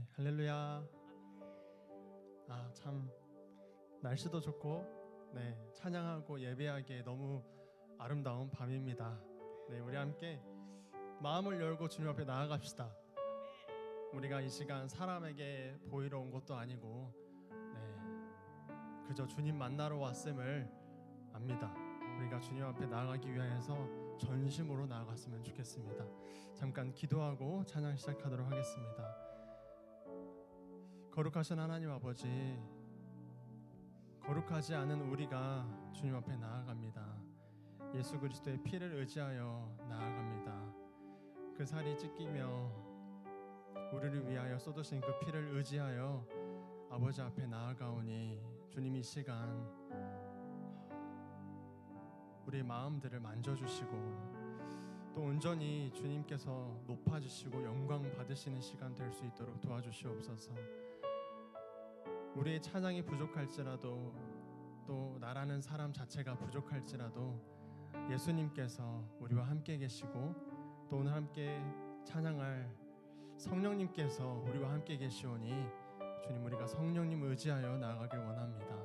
네, 할렐루야. 참 날씨도 좋고 찬양하고 예배하기에 너무 아름다운 밤입니다. 우리 함께 마음을 열고 주님 앞에 나아갑시다. 우리가 이 시간 사람에게 보이러 온 것도 아니고 그저 주님 만나러 왔음을 압니다. 우리가 주님 앞에 나아가기 위해서 전심으로 나아갔으면 좋겠습니다. 잠깐 기도하고 찬양 시작하도록 하겠습니다. 거룩하신 하나님 아버지, 거룩하지 않은 우리가 주님 앞에 나아갑니다. 예수 그리스도의 피를 의지하여 나아갑니다. 그 살이 찢기며 우리를 위하여 쏟으신 그 피를 의지하여 아버지 앞에 나아가오니 주님 이 시간 우리의 마음들을 만져주시고 또 온전히 주님께서 높아지시고 영광 받으시는 시간 될 수 있도록 도와주시옵소서. 우리의 찬양이 부족할지라도 또 나라는 사람 자체가 부족할지라도 예수님께서 우리와 함께 계시고 또 오늘 함께 찬양할 성령님께서 우리와 함께 계시오니 주님, 우리가 성령님 의지하여 나아가길 원합니다.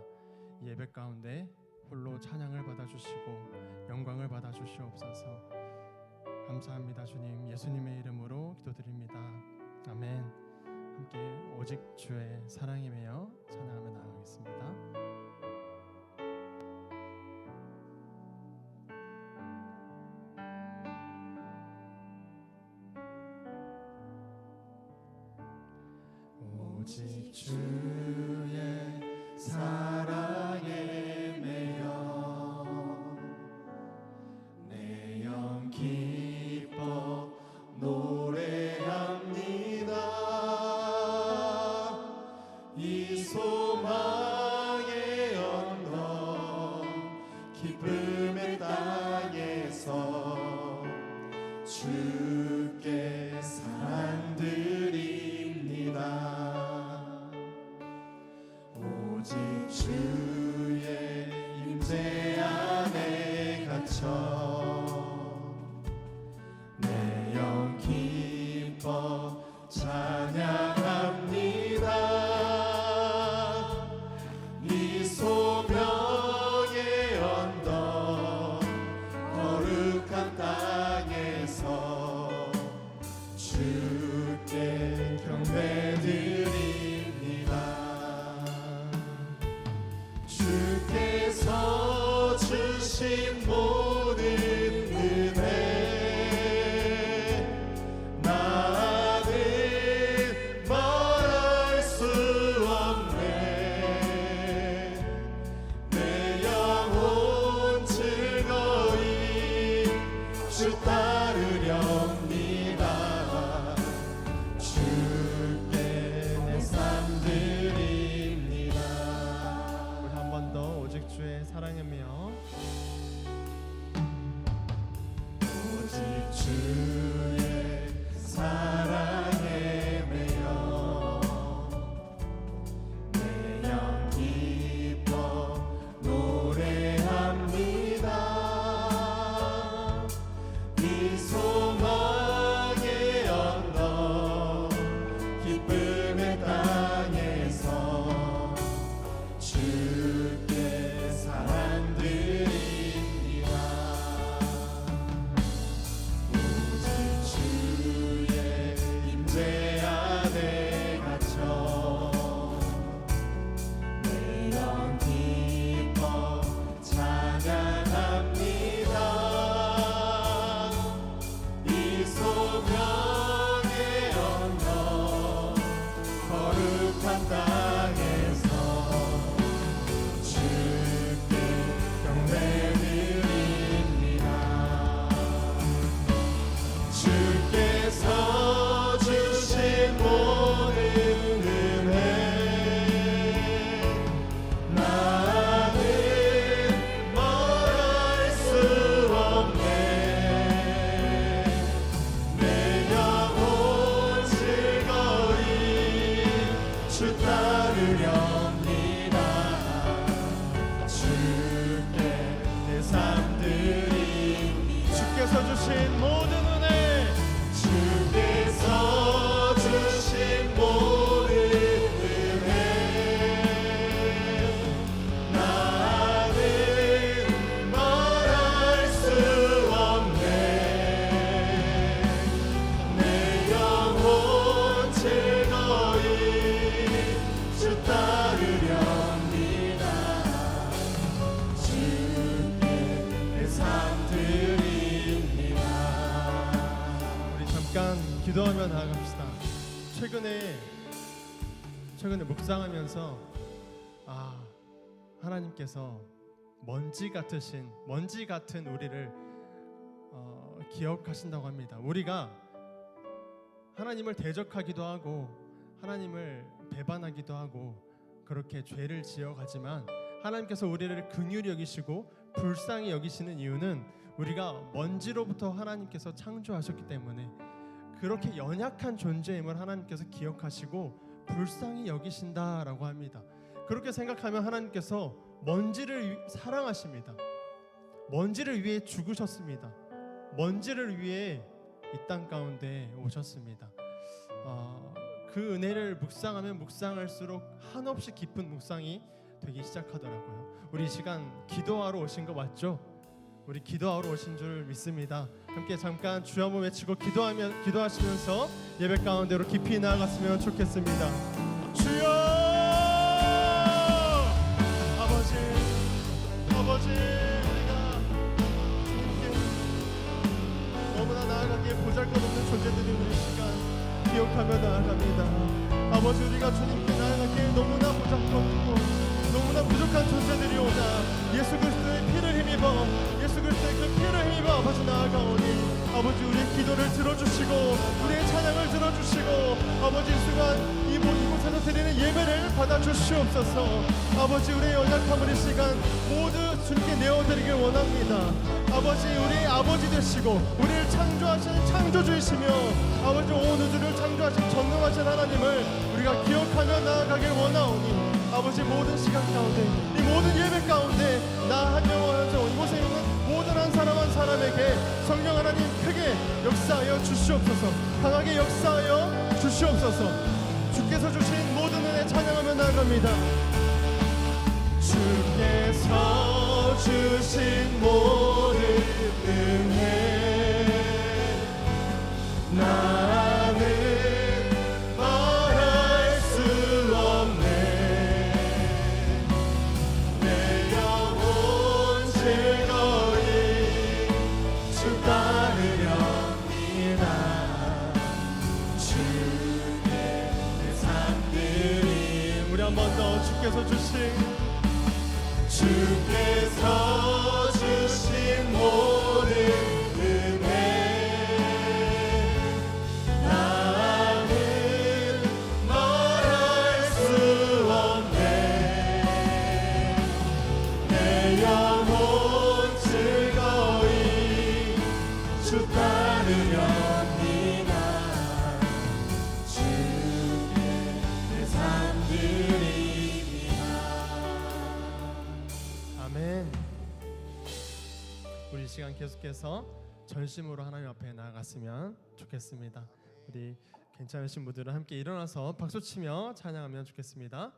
이 예배 가운데 홀로 찬양을 받아주시고 영광을 받아주시옵소서. 감사합니다. 주님, 예수님의 이름으로 기도드립니다. 아멘. 함께 오직 주의 사랑이며 찬양하며 나아가겠습니다. 오직 주의 사랑에 매여 내 영 기뻐 노래합니다. 이 소망의 언덕 기쁨의 땅에서 주께 사랑드립니다. 오직 주의 임재 안에 갇혀 내 영 기뻐 찬양합니다. 이 소명의 언덕 거룩한 땅에서 주께 경배드립니다. 주께서 주신 모든 은혜 나는 말할 수 없네. 내 영혼 즐거이 주 따르렵니다. 주께 내 삶 드립니다. 우리 한 번 더 오직 주의 사랑이며 오직 주의 사랑에 매여 내 영 기뻐 노래합니다. 이 소망의 언덕 기쁨의 땅에서 주께 사랑드립니다. 오직 주의 임재 안에 갇혀 내 영 기뻐 찬양합니다. 이 소명의 언덕 거룩한 땅에서 주께 경배드립니다. 주께서 주신 모든 은혜 나는 말할 수 없네. 내 영혼 즐거이 주 따르렵니다. 주께 내 삶 드립니다. 주께서 주신 모든 은혜 주께서 주신 모든 기도하며 나아갑시다. 최근에 묵상하면서 하나님께서 먼지 같은 우리를 기억하신다고 합니다. 우리가 하나님을 대적하기도 하고 하나님을 배반하기도 하고 그렇게 죄를 지어가지만 하나님께서 우리를 긍휼히 여기시고 불쌍히 여기시는 이유는 우리가 먼지로부터 하나님께서 창조하셨기 때문에 그렇게 연약한 존재임을 하나님께서 기억하시고 불쌍히 여기신다라고 합니다. 그렇게 생각하면 하나님께서 먼지를 사랑하십니다. 먼지를 위해 죽으셨습니다. 먼지를 위해 이 땅 가운데 오셨습니다. 그 은혜를 묵상하면 묵상할수록 한없이 깊은 묵상이 되기 시작하더라고요. 우리 이 시간 기도하러 오신 거 맞죠? 우리 기도하러 오신 줄 믿습니다. 함께 잠깐 주여 한번 외치고 기도하시면서 예배 가운데로 깊이 나아갔으면 좋겠습니다. 주여! 아버지 우리가 주님께 너무나 나아가기에 보잘것없는 존재들이 우리 시간 기억하며 나아갑니다. 아버지 우리가 주님께 나아가기에 너무나 보잘것없고 너무나 부족한 존재들이오다. 예수 그리스도의 피를 힘입어 아버지 나아가오니 아버지 우리의 기도를 들어주시고 우리의 찬양을 들어주시고 아버지 이 순간 이곳에서 드리는 예배를 받아주시옵소서. 아버지 우리의 연약함을 이 시간 모두 주님께 내어드리길 원합니다. 아버지 우리의 아버지 되시고 우리를 창조하신 창조주이시며 아버지 온 우주를 창조하신 전능하신 하나님을 우리가 기억하며 나아가길 원하오니 아버지 모든 시간 가운데 이 모든 예배 가운데 나 한 영혼 이곳에 있는 모든 한 사람 한 사람에게 성령 하나님 크게 역사하여 주시옵소서. 강하게 역사하여 주시옵소서. 주께서 주신 모든 은혜 찬양하며 나아갑니다. 주께서 주신 모든 은혜 나는 말할 수 없네. 내 영혼 즐거이 주 따르렵니다. 주의 내 삶들이 우리 한 번 더 주께서 주신 모든 은혜 나는 말할 수 없네. 내 영혼 즐거이 주 따르렵니다. 주의 내 삶들입니다. 아멘. 우리 시간 계속해서 전심으로 하나님 앞에 나아갔으면 좋겠습니다. 우리 괜찮으신 분들은 함께 일어나서 박수치며 찬양하면 좋겠습니다.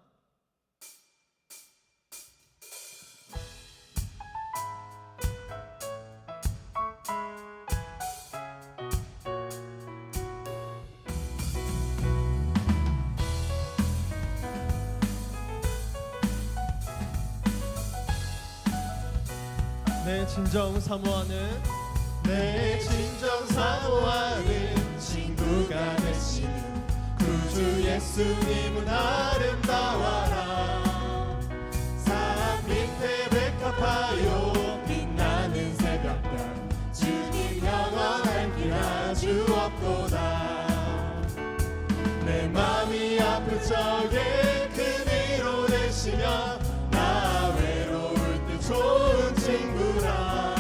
내 진정 사모하는 친구가 되시는 구주 예수님은 아름다워라. 산 밑에 백합하여 빛나는 새벽별 주님 영원한 길 아주 없도다. 내 맘이 아플 적에 그 위로 되시며 나 외로울 때 좋은 친구라.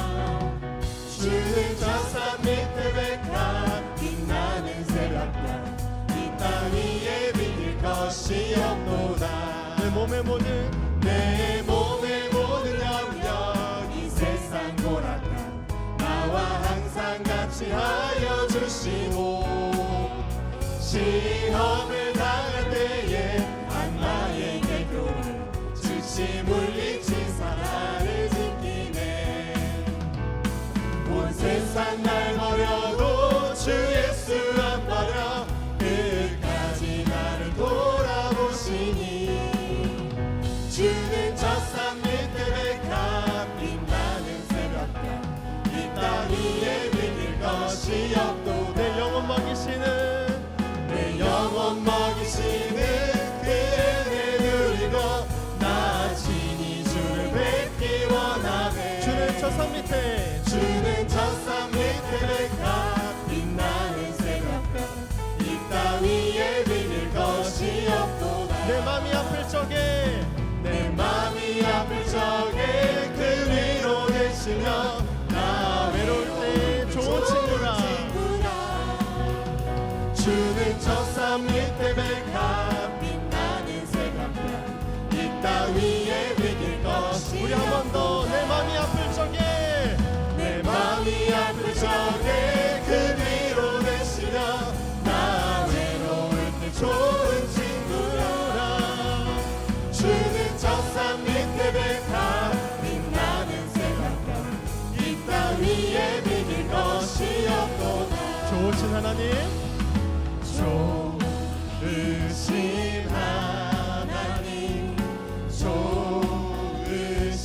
주는 저 산 밑에 백합 빛나는 새벽별 이 땅 위에 비길 것이 없도다. 내 몸의 모든 영역 이 세상 고락함 나와 항상 같이 하여 주시고 시험을 당할 때에 악마에게 교훈 주시 물리친 사랑을 지키네. 온 세상 날 버려도 주 예수 안 버려 끝까지 나를 돌아보시니 주는 저 산 밑에 백합 빛나는 새벽별 이 땅 위에 비길 것이 없도 내 영혼 먹이시는 저산 밑에 주는 저산 밑에 백합 빛나는 새벽별 이 땅 위에 비길 것이 없도다. 내 맘이 아플 적에 내 맘이 아플 적에 그 위로 되시며 나 외로울 때 좋은 친구라. 주는 저산 밑에 백합 빛나는 새벽별 이 땅 위에 비길 것이 우리 한 번 더 내 맘이 아플 적에 내 맘이 아플 적에 그 위로 되시며 나 외로울 때 좋은 친구라. 주는 저산 밑에 백합 빛나는 새벽별 이 땅 위에 비길 것이 없도다. 좋으신 하나님 좋으신 하나님 좋으신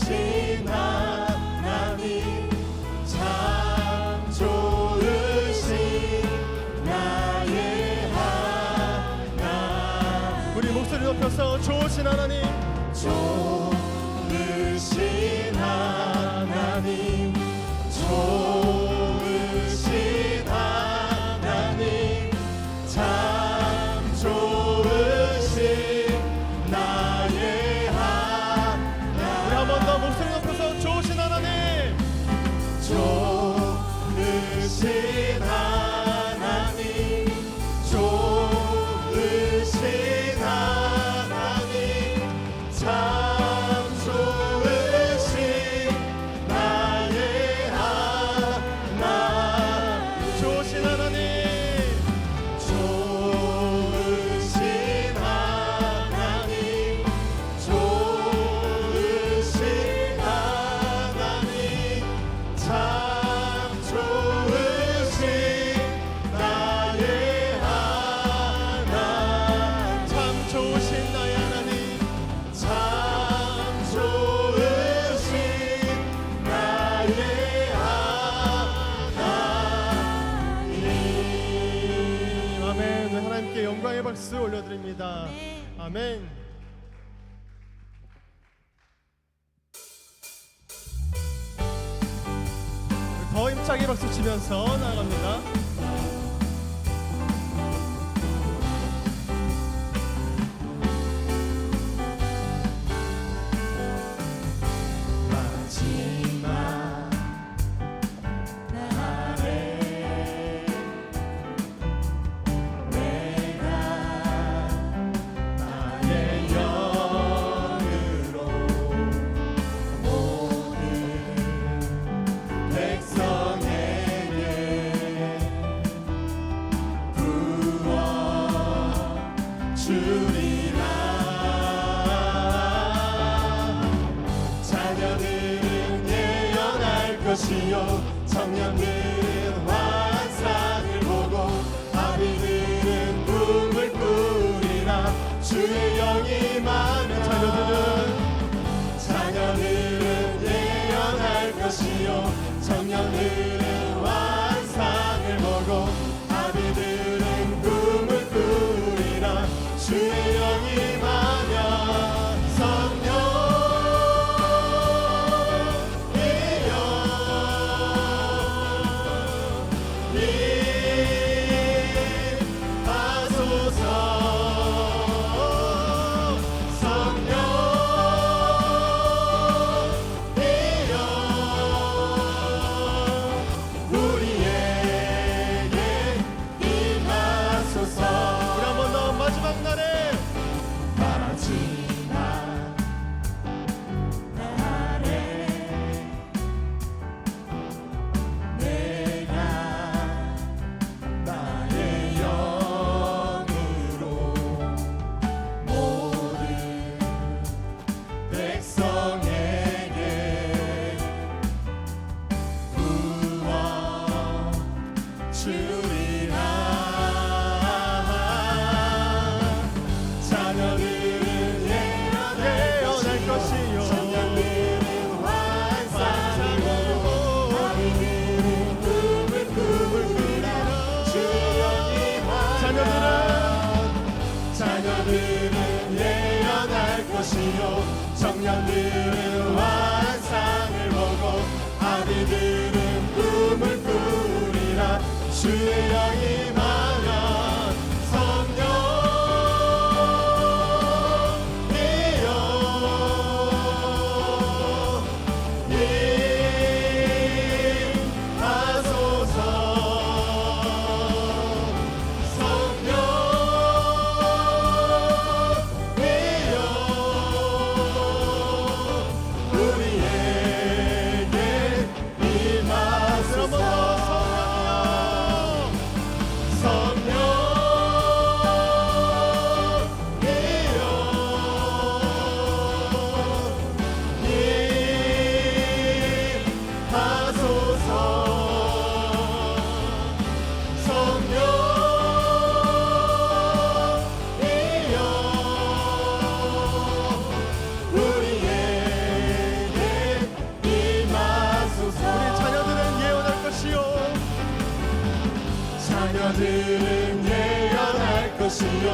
하나님 참 좋으신 나의 하나님. 우리 목소리 높여서 좋으신 하나님 좋으신 하나님 좋으신 하나님 참 좋으신 나의 하나님. 우리 한 번 더 목소리 높여서 좋으신 하나님 좋으신 하나님 좋으신 하나님 참 좋으신 나의 하나님. 좋으신 하나님 좋으신 하나님 좋으신 하나님 참 좋으신 나의 하나님. 참 좋으신 나의 하나님 참 좋으신 나의 하나님. 아멘. 우리 하나님께 영광의 박수 올려드립니다. 아멘. 더 힘차게 박수 치면서 나아갑니다. 마지막 날에 내가 나의 영으로 모든 백성에게 부어 주리라. 자녀들은 예언할 것이요 청년들은 환상을 보고 아비들은 꿈을 꾸리라. 주의 영이 임하면 자녀들은 예언할 것이요 청년들은 환상을 보고 아비들은 꿈을 꾸리라. 주의 영이 임하면 자녀들은 예언할 것이요 청년들은 환상을 보고 자녀들은 예언할 것이요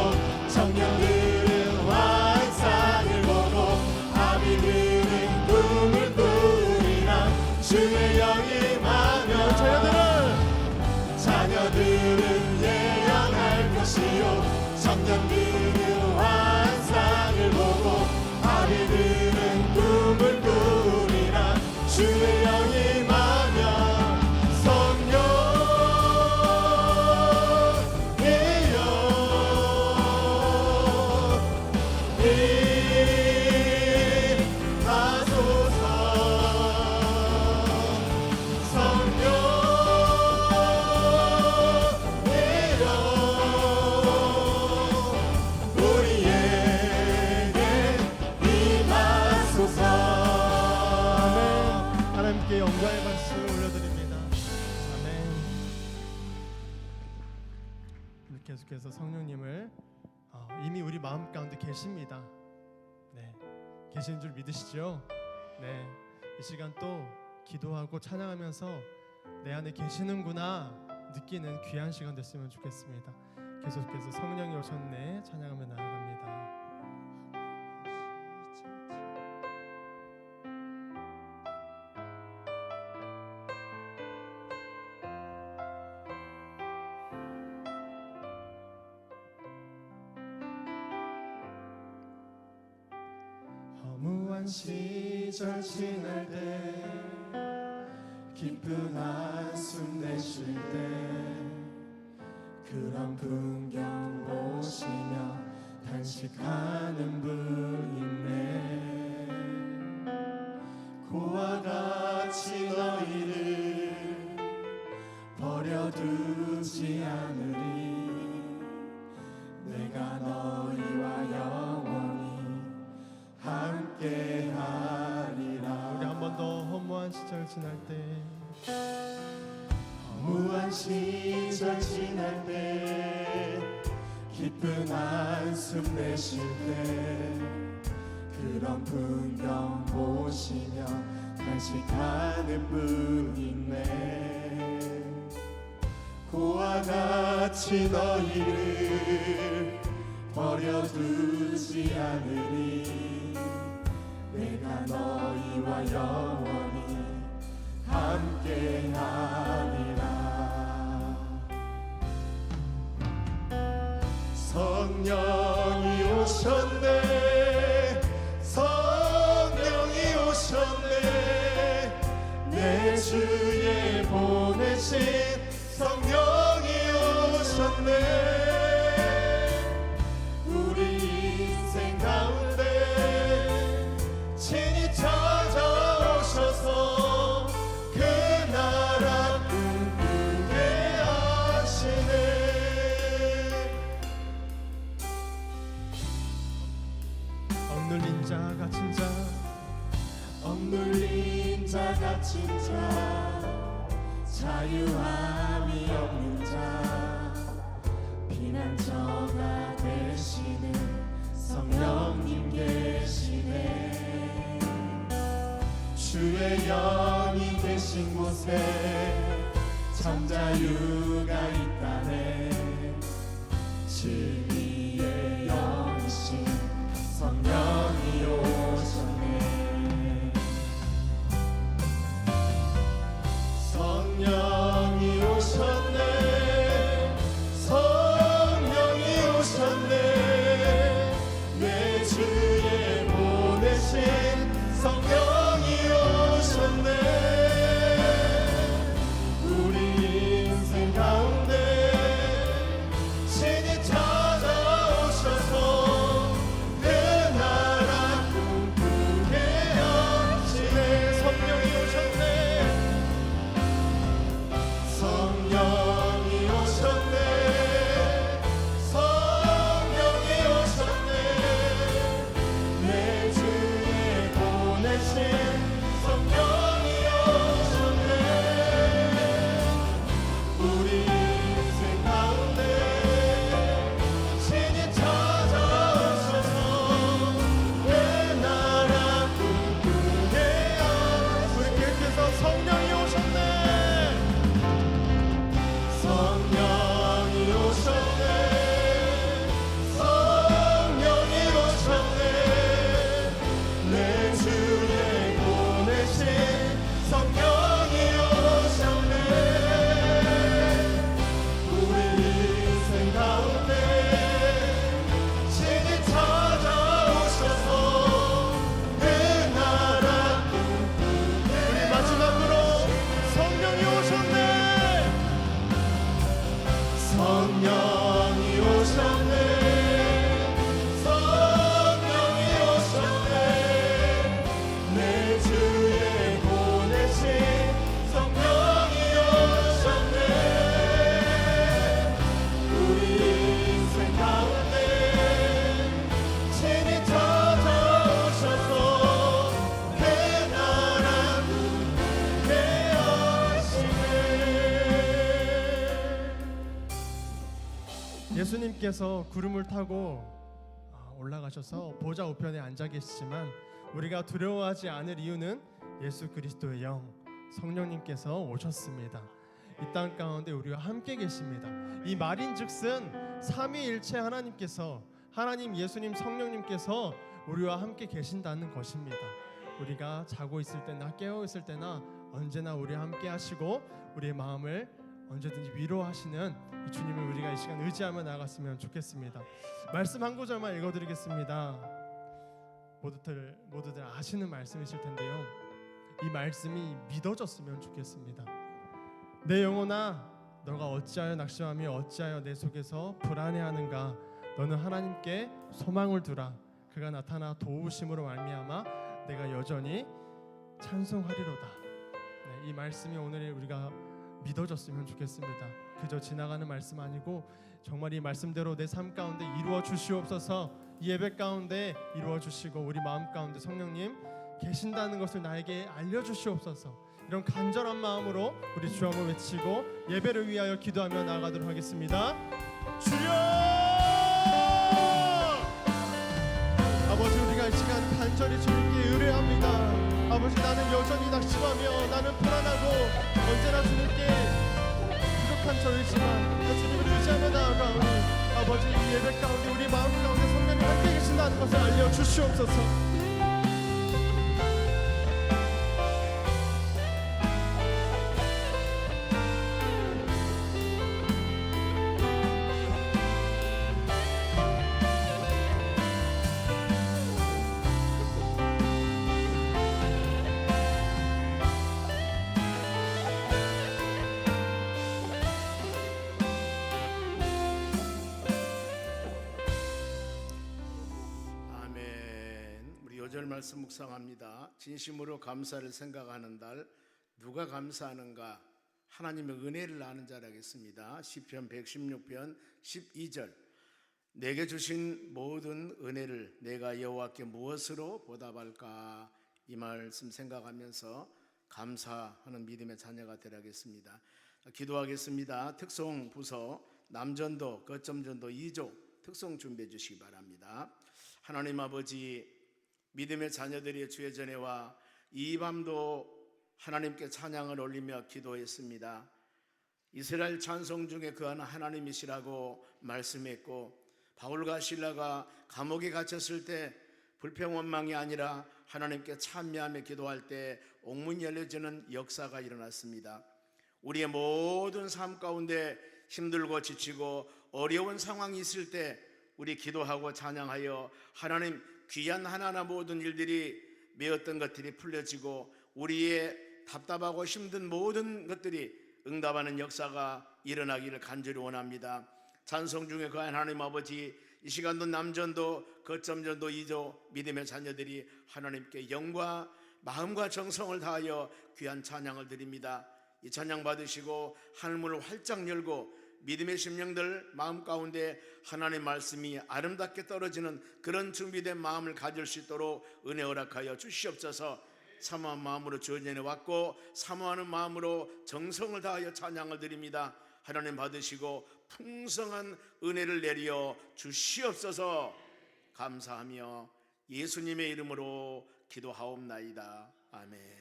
청년들은 환상을 보고 아비들은 꿈을 꾸리라. 주의 영이 임하며 자녀들은 예언할 것이요 청년들은 환상을 보고 아비들은 꿈을 꾸리라. 주의 영이 임하며 하나님께 영광의 박수를 올려드립니다. 아멘. 계속해서 성령님을 이미 우리 마음 가운데 계십니다. 네, 계시는 줄 믿으시죠? 네, 이 시간 또 기도하고 찬양하면서 내 안에 계시는구나 느끼는 귀한 시간 됐으면 좋겠습니다. 계속해서 성령이 오셨네 찬양하며 나아갑니다. 허무한 시절 지날 때 깊은 한숨 내쉴 때 그런 풍경 보시며 단식하는 분 있네. 고와 같이 너희를 버려두지 않으리. 내가 너희와 영원히 함께하리라. 우리 한 번 더 허무한 시절 지날 때 허무한 시절 지날 때 깊은 한숨 내쉴 때 그런 풍경 보시며 단식하는 분 있네. 고와 같이 너희를 버려두지 않으리. 내가 너희와 영원히 함께하리라. 성령이 오셨네. 성령이 오셨네. 내 주에 보내신 성령이 오셨네. 우리 인생 가운데 친히 찾아오셔서 그 나라 꿈꾸게 하시네. 억눌린 자 갇힌 자 억눌린 자 갇힌 자 자유함이 없는 자 피난처가 되시는 성령님 계시네. 주의 영이 계신 곳에 참 자유가 있다네. 진리의 영이신 성령이 오셨네. 성령이 오셨네. 성령이 오셨네. 내 주에 보내신 성령이 오셨네. 우리 인생 가운데 친히 찾아오셔서 그 나라 예수님께서 구름을 타고 올라가셔서 보좌 우편에 앉아 계시지만 우리가 두려워하지 않을 이유는 예수 그리스도의 영 성령님께서 오셨습니다. 이 땅 가운데 우리와 함께 계십니다. 이 말인즉슨 삼위일체 하나님께서 하나님 예수님 성령님께서 우리와 함께 계신다는 것입니다. 우리가 자고 있을 때나 깨어 있을 때나 언제나 우리와 함께 하시고 우리의 마음을 언제든지 위로하시는 이 주님을 우리가 이 시간 의지하며 나아갔으면 좋겠습니다. 말씀 한 구절만 읽어드리겠습니다. 모두들 아시는 말씀이실 텐데요. 이 말씀이 믿어졌으면 좋겠습니다. 내 영혼아, 너가 어찌하여 낙심하며 어찌하여 내 속에서 불안해하는가? 너는 하나님께 소망을 두라. 그가 나타나 도우심으로 말미암아 내가 여전히 찬송하리로다. 이 말씀이 오늘 우리가 믿어졌으면 좋겠습니다. 그저 지나가는 말씀 아니고 정말 이 말씀대로 내 삶 가운데 이루어 주시옵소서. 이 예배 가운데 이루어 주시고 우리 마음 가운데 성령님 계신다는 것을 나에게 알려주시옵소서. 이런 간절한 마음으로 우리 주함을 외치고 예배를 위하여 기도하며 나아가도록 하겠습니다. 주여! 아버지, 우리가 이 시간 간절히 주님께 의뢰합니다. 아버지, 나는 여전히 낙심하며 나는 불안하고 언제나 주님께 부족한 저이지만 주님을 의지하며 나아가오니 아버지, 이 예배 가운데 우리 마음 가운데 성령님 함께 계신다는 것을 알려주시옵소서. 말씀 묵상합니다. 진심으로 감사를 생각하는 달, 누가 감사하는가? 하나님의 은혜를 아는 자라겠습니다. 시편 116편 12절, 내게 주신 모든 은혜를 내가 여호와께 무엇으로 보답할까? 이 말씀 생각하면서 감사하는 믿음의 자녀가 되라겠습니다. 기도하겠습니다. 특송 부서 남전도 거점전도 2조 특송 준비해 주시기 바랍니다. 하나님 아버지, 믿음의 자녀들이 주의 전에 와 이 밤도 하나님께 찬양을 올리며 기도했습니다. 이스라엘 찬송 중에 그 하나님이시라고 말씀했고, 바울과 실라가 감옥에 갇혔을 때 불평원망이 아니라 하나님께 찬미하며 기도할 때 옥문이 열려지는 역사가 일어났습니다. 우리의 모든 삶 가운데 힘들고 지치고 어려운 상황이 있을 때 우리 기도하고 찬양하여 하나님 귀한 하나하나 모든 일들이 메었던 것들이 풀려지고 우리의 답답하고 힘든 모든 것들이 응답하는 역사가 일어나기를 간절히 원합니다. 찬송 중에 거한 하나님 아버지, 이 시간도 남전도 거점전도 2조 믿음의 자녀들이 하나님께 영과 마음과 정성을 다하여 귀한 찬양을 드립니다. 이 찬양 받으시고 하늘문을 활짝 열고 믿음의 심령들 마음 가운데 하나님의 말씀이 아름답게 떨어지는 그런 준비된 마음을 가질 수 있도록 은혜 허락하여 주시옵소서. 사모한 마음으로 주의 전에 왔고 사모하는 마음으로 정성을 다하여 찬양을 드립니다. 하나님 받으시고 풍성한 은혜를 내려 주시옵소서. 감사하며 예수님의 이름으로 기도하옵나이다. 아멘.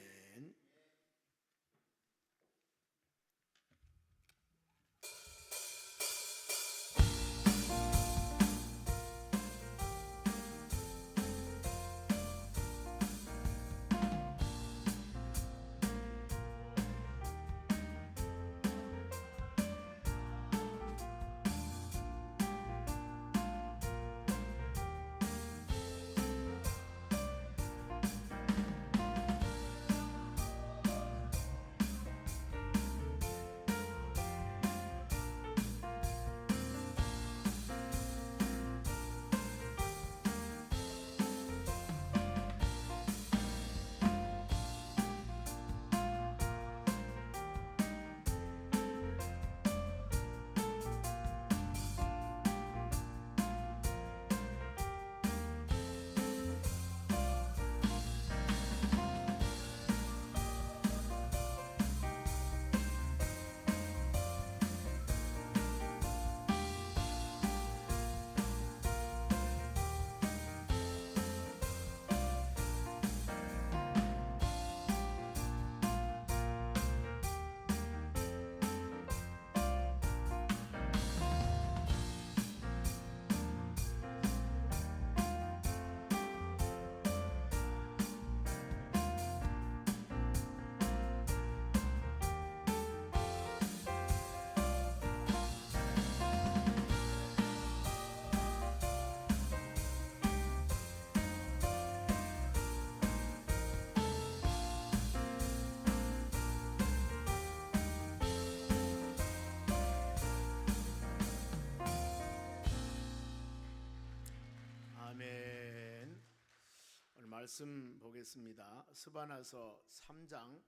말씀 보겠습니다. 스바나서 3장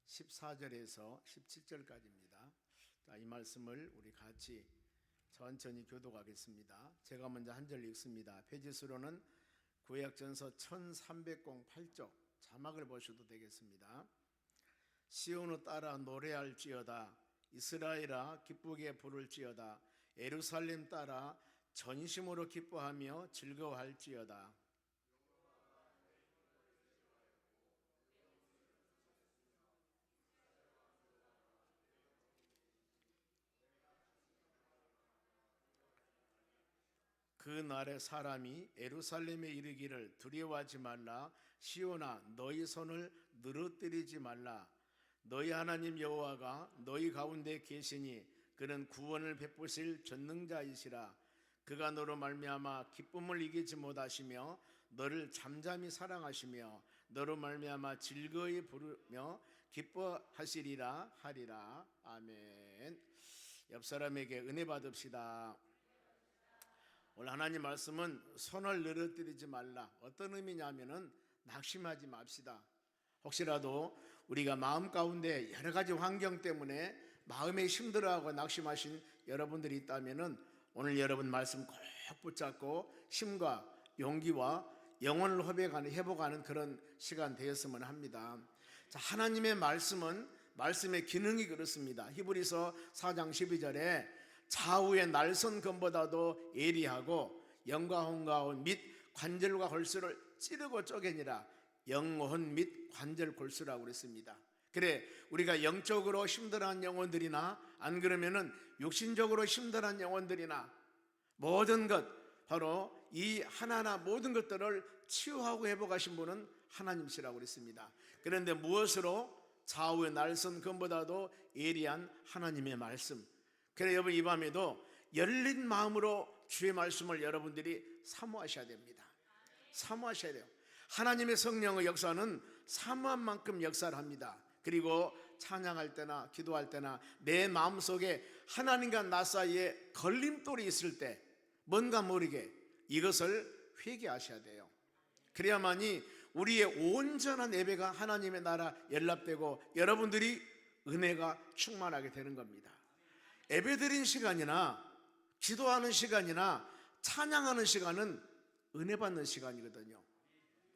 14절에서 17절까지입니다. 자, 이 말씀을 우리 같이 천천히 교독하겠습니다. 제가 먼저 한 절 읽습니다. 페이지수로는 구약전서 1308쪽 자막을 보셔도 되겠습니다. 시온을 따라 노래할지어다. 이스라엘아 기쁘게 부를지어다. 예루살렘 따라 전심으로 기뻐하며 즐거워할지어다. 그 날에 사람이 예루살렘에 이르기를 두려워하지 말라. 시온아 너희 손을 늘어뜨리지 말라. 너희 하나님 여호와가 너희 가운데 계시니 그는 구원을 베푸실 전능자이시라. 그가 너로 말미암아 기쁨을 이기지 못하시며 너를 잠잠히 사랑하시며 너로 말미암아 즐거이 부르며 기뻐하시리라 하리라. 아멘. 옆 사람에게 은혜 받읍시다. 오늘 하나님 말씀은 손을 늘어뜨리지 말라. 어떤 의미냐면은 낙심하지 맙시다. 혹시라도 우리가 마음 가운데 여러 가지 환경 때문에 마음에 힘들어하고 낙심하신 여러분들이 있다면은 오늘 여러분 말씀 꼭 붙잡고 힘과 용기와 영혼을 회복하는 그런 시간 되었으면 합니다. 자, 하나님의 말씀은 말씀의 기능이 그렇습니다. 히브리서 4장 12절에 좌우의 날선 검보다도 예리하고 영과 혼과 및 관절과 골수를 찌르고 쪼개니라. 영혼 및 관절 골수라고 그랬습니다. 그래 우리가 영적으로 힘들어한 영혼들이나 안 그러면은 육신적으로 힘들어한 영혼들이나 모든 것 바로 이 하나하나 모든 것들을 치유하고 회복하신 분은 하나님이시라고 그랬습니다. 그런데 무엇으로? 좌우의 날선 검보다도 예리한 하나님의 말씀. 그래 여러분 이 밤에도 열린 마음으로 주의 말씀을 여러분들이 사모하셔야 됩니다. 사모하셔야 돼요. 하나님의 성령의 역사는 사모한 만큼 역사를 합니다. 그리고 찬양할 때나 기도할 때나 내 마음속에 하나님과 나 사이에 걸림돌이 있을 때 뭔가 모르게 이것을 회개하셔야 돼요. 그래야만이 우리의 온전한 예배가 하나님의 나라 연락되고 여러분들이 은혜가 충만하게 되는 겁니다. 예배드린 시간이나 기도하는 시간이나 찬양하는 시간은 은혜 받는 시간이거든요.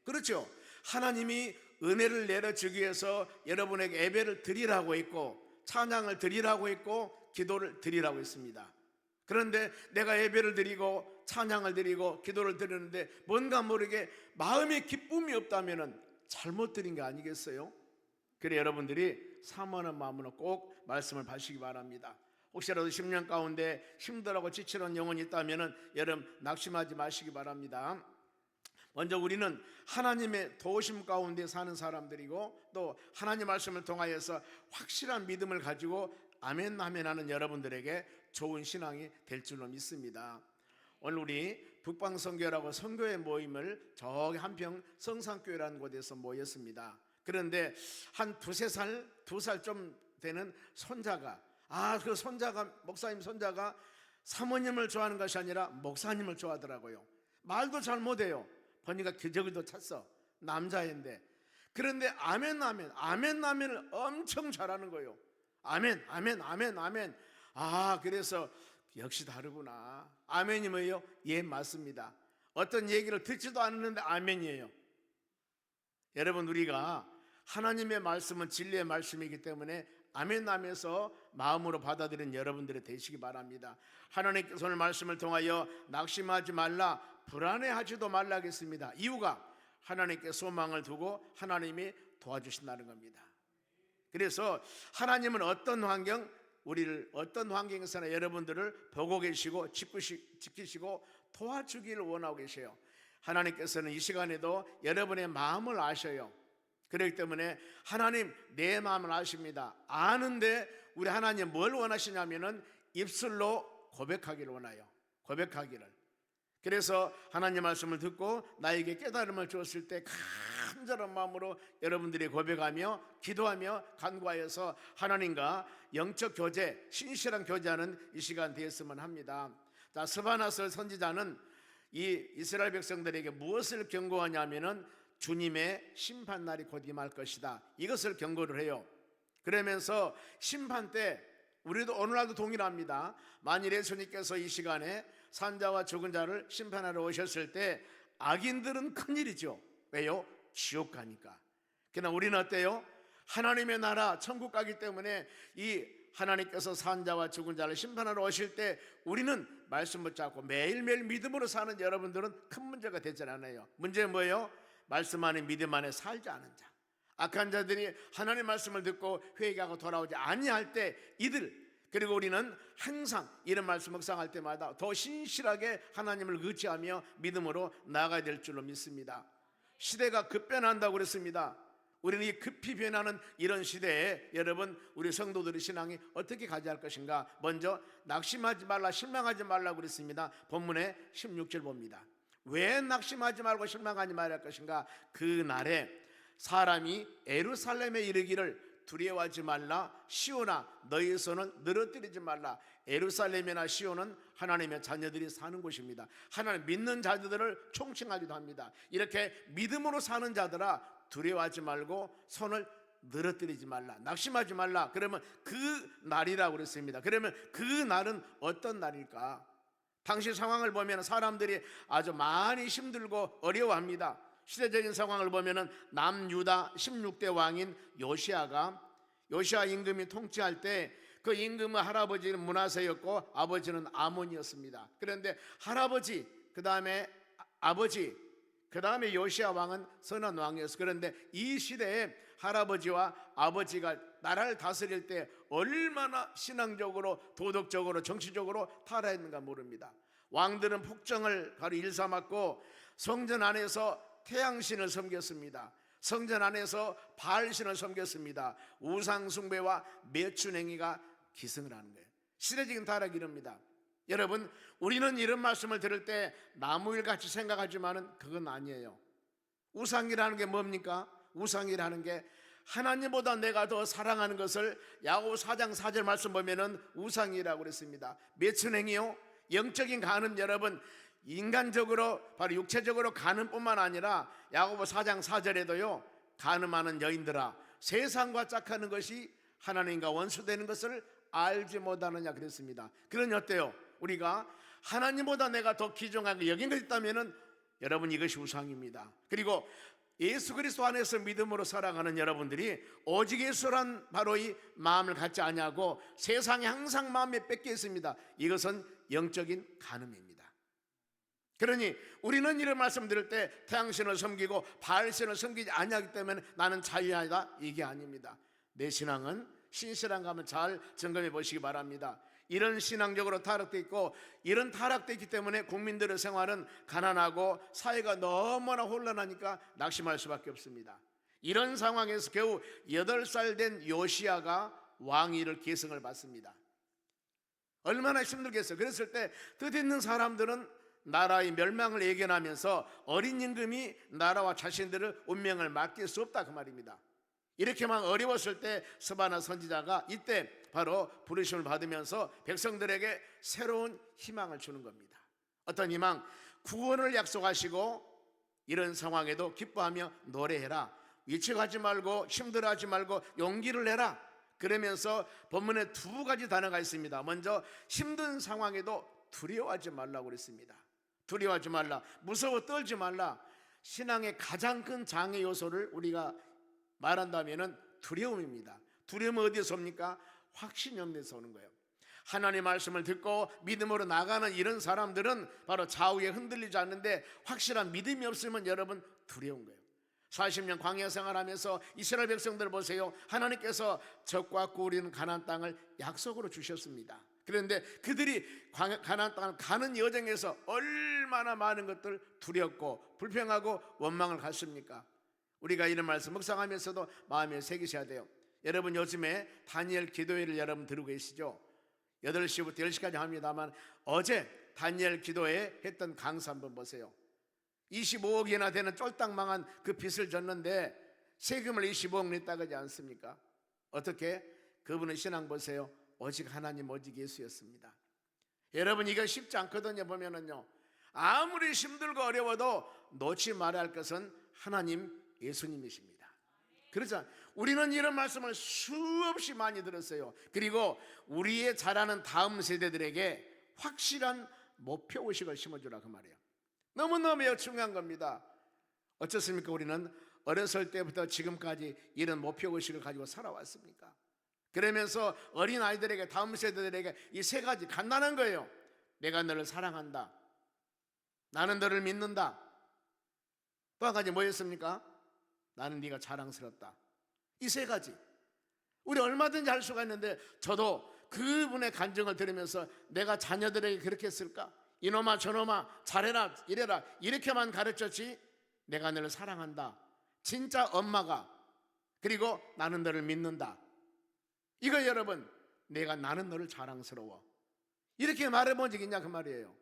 그렇죠? 하나님이 은혜를 내려주기 위해서 여러분에게 예배를 드리라고 했고 찬양을 드리라고 했고 기도를 드리라고 했습니다. 그런데 내가 예배를 드리고 찬양을 드리고 기도를 드리는데 뭔가 모르게 마음에 기쁨이 없다면 잘못 드린 게 아니겠어요? 그래 여러분들이 사모하는 마음으로 꼭 말씀을 받으시기 바랍니다. 혹시라도 10년 가운데 힘들어하고 지치는 영혼이 있다면 여러분 낙심하지 마시기 바랍니다. 먼저 우리는 하나님의 도우심 가운데 사는 사람들이고 또 하나님 말씀을 통하여서 확실한 믿음을 가지고 아멘 아멘 하는 여러분들에게 좋은 신앙이 될 줄로 믿습니다. 오늘 우리 북방선교라고 선교회 모임을 저기 한평 성산교회라는 곳에서 모였습니다. 그런데 한 두세 살, 2살 좀 되는 손자가 그 손자가 목사님 손자가 사모님을 좋아하는 것이 아니라 목사님을 좋아하더라고요. 말도 잘 못해요. 보니까 기저귀도 찼어. 남자인데. 그런데 아멘 아멘 아멘 아멘을 엄청 잘하는 거예요. 아멘 아멘 아멘 아멘. 그래서 역시 다르구나. 아멘이 뭐예요? 예 맞습니다. 어떤 얘기를 듣지도 않았는데 아멘이에요. 여러분 우리가 하나님의 말씀은 진리의 말씀이기 때문에 아멘 하면서 마음으로 받아들이는 여러분들이 되시기 바랍니다. 하나님께서 오늘 말씀을 통하여 낙심하지 말라 불안해하지도 말라 하겠습니다. 이유가 하나님께 소망을 두고 하나님이 도와주신다는 겁니다. 그래서 하나님은 어떤 환경 우리를 어떤 환경에서나 여러분들을 보고 계시고 지키시고 도와주기를 원하고 계세요. 하나님께서는 이 시간에도 여러분의 마음을 아셔요. 그렇기 때문에 하나님 내 마음을 아십니다. 아는데 우리 하나님 뭘 원하시냐면은 입술로 고백하기를 원해요. 고백하기를. 그래서 하나님 말씀을 듣고 나에게 깨달음을 주었을 때 간절한 마음으로 여러분들이 고백하며 기도하며 간구하여서 하나님과 영적 교제, 신실한 교제하는 이 시간 되었으면 합니다. 자, 스바나서 선지자는 이 이스라엘 백성들에게 무엇을 경고하냐면은 주님의 심판날이 곧 임할 것이다, 이것을 경고를 해요. 그러면서 심판 때 우리도 오늘날도 동일합니다. 만일 예수님께서 이 시간에 산자와 죽은 자를 심판하러 오셨을 때 악인들은 큰일이죠. 왜요? 지옥 가니까. 그러나 우리는 어때요? 하나님의 나라 천국 가기 때문에 이 하나님께서 산자와 죽은 자를 심판하러 오실 때 우리는 말씀 붙잡고 매일매일 믿음으로 사는 여러분들은 큰 문제가 되지 않아요. 문제는 뭐예요? 말씀 안에 믿음 안에 살지 않은 자, 악한 자들이 하나님 말씀을 듣고 회개하고 돌아오지 아니할 때 이들, 그리고 우리는 항상 이런 말씀 묵상할 때마다 더 신실하게 하나님을 의지하며 믿음으로 나아가야 될 줄로 믿습니다. 시대가 급변한다고 그랬습니다. 우리는 이 급히 변하는 이런 시대에 여러분, 우리 성도들의 신앙이 어떻게 가져야 할 것인가? 먼저 낙심하지 말라, 실망하지 말라고 그랬습니다. 본문의 16절 봅니다. 왜 낙심하지 말고 실망하지 말아야 할 것인가? 그 날에 사람이 예루살렘에 이르기를 두려워하지 말라, 시온아 너희 손을 늘어뜨리지 말라. 예루살렘이나 시온은 하나님의 자녀들이 사는 곳입니다. 하나님 믿는 자들을 총칭하기도 합니다. 이렇게 믿음으로 사는 자들아, 두려워하지 말고 손을 늘어뜨리지 말라, 낙심하지 말라. 그러면 그 날이라고 그랬습니다. 그러면 그 날은 어떤 날일까? 당시 상황을 보면 사람들이 아주 많이 힘들고 어려워합니다. 시대적인 상황을 보면은 남유다 16대 왕인 요시야 임금이 통치할 때 그 임금의 할아버지는 므낫세였고 아버지는 아몬이었습니다. 그런데 할아버지, 그 다음에 아버지, 그 다음에 요시야 왕은 선한 왕이었어요. 그런데 이 시대에 할아버지와 아버지가 나라를 다스릴 때 얼마나 신앙적으로, 도덕적으로, 정치적으로 타락했는가 모릅니다. 왕들은 폭정을 가로 일삼았고 성전 안에서 태양신을 섬겼습니다. 성전 안에서 바알신을 섬겼습니다. 우상숭배와 매춘행위가 기승을 하는 거예요. 시대적인 타락이 이럽니다. 여러분, 우리는 이런 말씀을 들을 때 나무일같이 생각하지만은 그건 아니에요. 우상이라는 게 뭡니까? 우상이라는 게 하나님보다 내가 더 사랑하는 것을 야고보 4장 4절 말씀 보면은 우상이라고 그랬습니다. 매춘행위요, 영적인 간음. 여러분, 인간적으로 바로 육체적으로 간음뿐만 아니라 야고보 4장 4절에도요 간음하는 여인들아 세상과 짝하는 것이 하나님과 원수되는 것을 알지 못하느냐 그랬습니다. 그러니 어때요? 우리가 하나님보다 내가 더 귀중하게 여긴 것 있다면은 여러분, 이것이 우상입니다. 그리고 예수 그리스도 안에서 믿음으로 살아가는 여러분들이 오직 예수란 바로 이 마음을 갖지 아니하고 세상에 항상 마음에 뺏겨 있습니다. 이것은 영적인 간음입니다. 그러니 우리는 이런 말씀 들을 때 태양신을 섬기고 바알신을 섬기지 아니하기 때문에 나는 자유하다, 이게 아닙니다. 내 신앙은 신실한가 하면 잘 점검해 보시기 바랍니다. 이런 신앙적으로 타락되어 있고 이런 타락되어 있기 때문에 국민들의 생활은 가난하고 사회가 너무나 혼란하니까 낙심할 수밖에 없습니다. 이런 상황에서 겨우 8살 된 요시야가 왕위를 계승을 받습니다. 얼마나 힘들겠어요. 그랬을 때 뜻있는 사람들은 나라의 멸망을 예견하면서 어린 임금이 나라와 자신들의 운명을 맡길 수 없다, 그 말입니다. 이렇게만 어려웠을 때 스바나 선지자가 이때 바로 부르심을 받으면서 백성들에게 새로운 희망을 주는 겁니다. 어떤 희망? 구원을 약속하시고 이런 상황에도 기뻐하며 노래해라, 위축하지 말고 힘들어하지 말고 용기를 내라. 그러면서 본문에 2가지 단어가 있습니다. 먼저 힘든 상황에도 두려워하지 말라고 그랬습니다. 두려워하지 말라, 무서워 떨지 말라. 신앙의 가장 큰 장애 요소를 우리가 말한다면은 두려움입니다. 두려움은 어디에서 옵니까? 확신이 없는 데서 오는 거예요. 하나님의 말씀을 듣고 믿음으로 나가는 이런 사람들은 바로 좌우에 흔들리지 않는데 확실한 믿음이 없으면 여러분 두려운 거예요. 40년 광야 생활하면서 이스라엘 백성들을 보세요. 하나님께서 적과 꿀이는 가나안 땅을 약속으로 주셨습니다. 그런데 그들이 가나안 땅을 가는 여정에서 얼마나 많은 것들 두렵고 불평하고 원망을 갖습니까? 우리가 이런 말씀 묵상하면서도 마음에 새기셔야 돼요. 여러분, 요즘에 다니엘 기도회를 여러분 들고 계시죠? 8시부터 10시까지 합니다만 어제 다니엘 기도회 했던 강사 한번 보세요. 25억이나 되는 쫄딱 망한 그 빚을 졌는데 세금을 25억 냈다 그러지 않습니까? 어떻게? 그분의 신앙 보세요. 오직 하나님, 오직 예수였습니다. 여러분, 이거 쉽지 않거든요. 보면은요, 아무리 힘들고 어려워도 놓지 말아야 할 것은 하나님 예수님이십니다. 그렇죠? 우리는 이런 말씀을 수없이 많이 들었어요. 그리고 우리의 자라는 다음 세대들에게 확실한 목표의식을 심어주라 그 말이에요. 너무너무 중요한 겁니다. 어쩌습니까? 우리는 어렸을 때부터 지금까지 이런 목표의식을 가지고 살아왔습니까? 그러면서 어린 아이들에게, 다음 세대들에게 이 세 가지 간단한 거예요. 내가 너를 사랑한다, 나는 너를 믿는다, 또 한 가지 뭐였습니까? 나는 네가 자랑스럽다. 이 세 가지 우리 얼마든지 할 수가 있는데, 저도 그분의 간증을 들으면서 내가 자녀들에게 그렇게 했을까? 이놈아 저놈아 잘해라 이래라 이렇게만 가르쳤지, 내가 너를 사랑한다, 진짜 엄마가, 그리고 나는 너를 믿는다, 이거 여러분, 내가 나는 너를 자랑스러워, 이렇게 말해본 적 있냐 그 말이에요.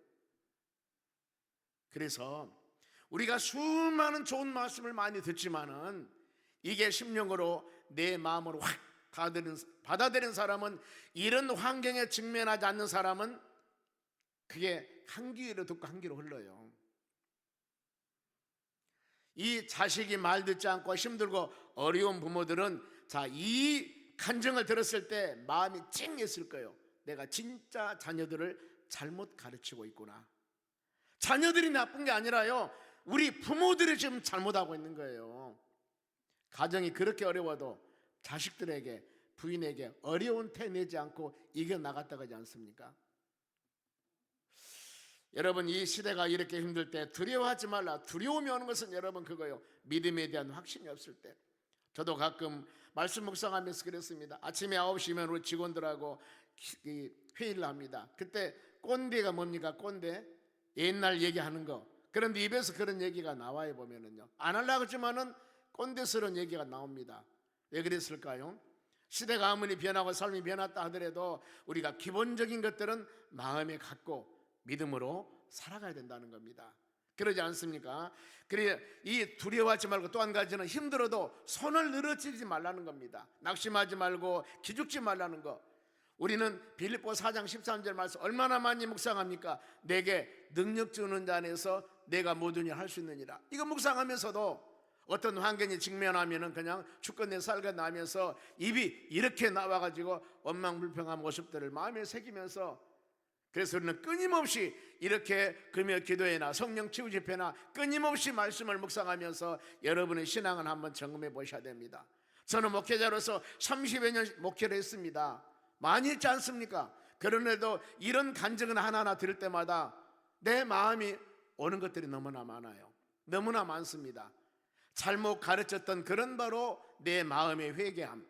그래서 우리가 수많은 좋은 말씀을 많이 듣지만은 이게 심령으로 내 마음으로 확 받아들인 사람은, 이런 환경에 직면하지 않는 사람은 그게 한 귀로 듣고 한 귀로 흘러요. 이 자식이 말 듣지 않고 힘들고 어려운 부모들은 이 간증을 들었을 때 마음이 찡했을 거예요. 내가 진짜 자녀들을 잘못 가르치고 있구나. 자녀들이 나쁜 게 아니라요, 우리 부모들이 지금 잘못하고 있는 거예요. 가정이 그렇게 어려워도 자식들에게, 부인에게 어려운 태 내지 않고 이겨나갔다 하지 않습니까? 여러분, 이 시대가 이렇게 힘들 때 두려워하지 말라. 두려움이 오는 것은 여러분 그거예요. 믿음에 대한 확신이 없을 때. 저도 가끔 말씀 묵상하면서 그랬습니다. 아침에 9시면 우리 직원들하고 회의를 합니다. 그때 꼰대가 뭡니까? 꼰대? 옛날 얘기하는 거. 그런데 입에서 그런 얘기가 나와요. 보면은요, 안 하려고 하지만은 꼰대스러운 얘기가 나옵니다. 왜 그랬을까요? 시대가 아무리 변하고 삶이 변했다 하더라도 우리가 기본적인 것들은 마음에 갖고 믿음으로 살아가야 된다는 겁니다. 그러지 않습니까? 그래, 이 두려워하지 말고, 또 한 가지는 힘들어도 손을 늘어뜨리지 말라는 겁니다. 낙심하지 말고 기죽지 말라는 거. 우리는 빌립보 4장 13절 말씀 얼마나 많이 묵상합니까? 내게 능력 주는 자 안에서 내가 모든 일 할 수 있느니라. 이거 묵상하면서도 어떤 환경에 직면하면은 그냥 죽건내 살건나면서 입이 이렇게 나와가지고 원망불평한 모습들을 마음에 새기면서, 그래서 우리는 끊임없이 이렇게 금요 기도회나 성령 치유 집회나 끊임없이 말씀을 묵상하면서 여러분의 신앙을 한번 점검해 보셔야 됩니다. 저는 목회자로서 30여 년 목회를 했습니다. 많이 했지 않습니까? 그런데도 이런 간증을 하나하나 들을 때마다 내 마음이 오는 것들이 너무나 많아요. 너무나 많습니다. 잘못 가르쳤던 그런 바로 내 마음의 회개함,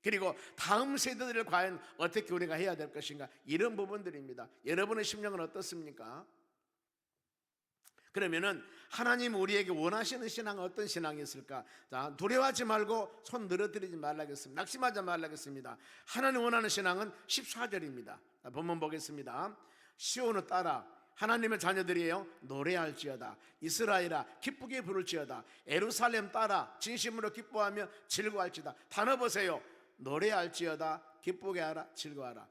그리고 다음 세대들을 과연 어떻게 우리가 해야 될 것인가, 이런 부분들입니다. 여러분의 심령은 어떻습니까? 그러면은 하나님 우리에게 원하시는 신앙은 어떤 신앙이 있을까? 자, 두려워하지 말고 손 늘어뜨리지 말라겠습니다. 낙심하지 말라겠습니다. 하나님 원하는 신앙은 14절입니다. 본문 보겠습니다. 시온을 따라 하나님의 자녀들이에요. 노래할지어다. 이스라엘아 기쁘게 부를지어다. 예루살렘 따라 진심으로 기뻐하며 즐거워할지다. 단어 보세요. 노래할지어다. 기쁘게 하라. 즐거워하라.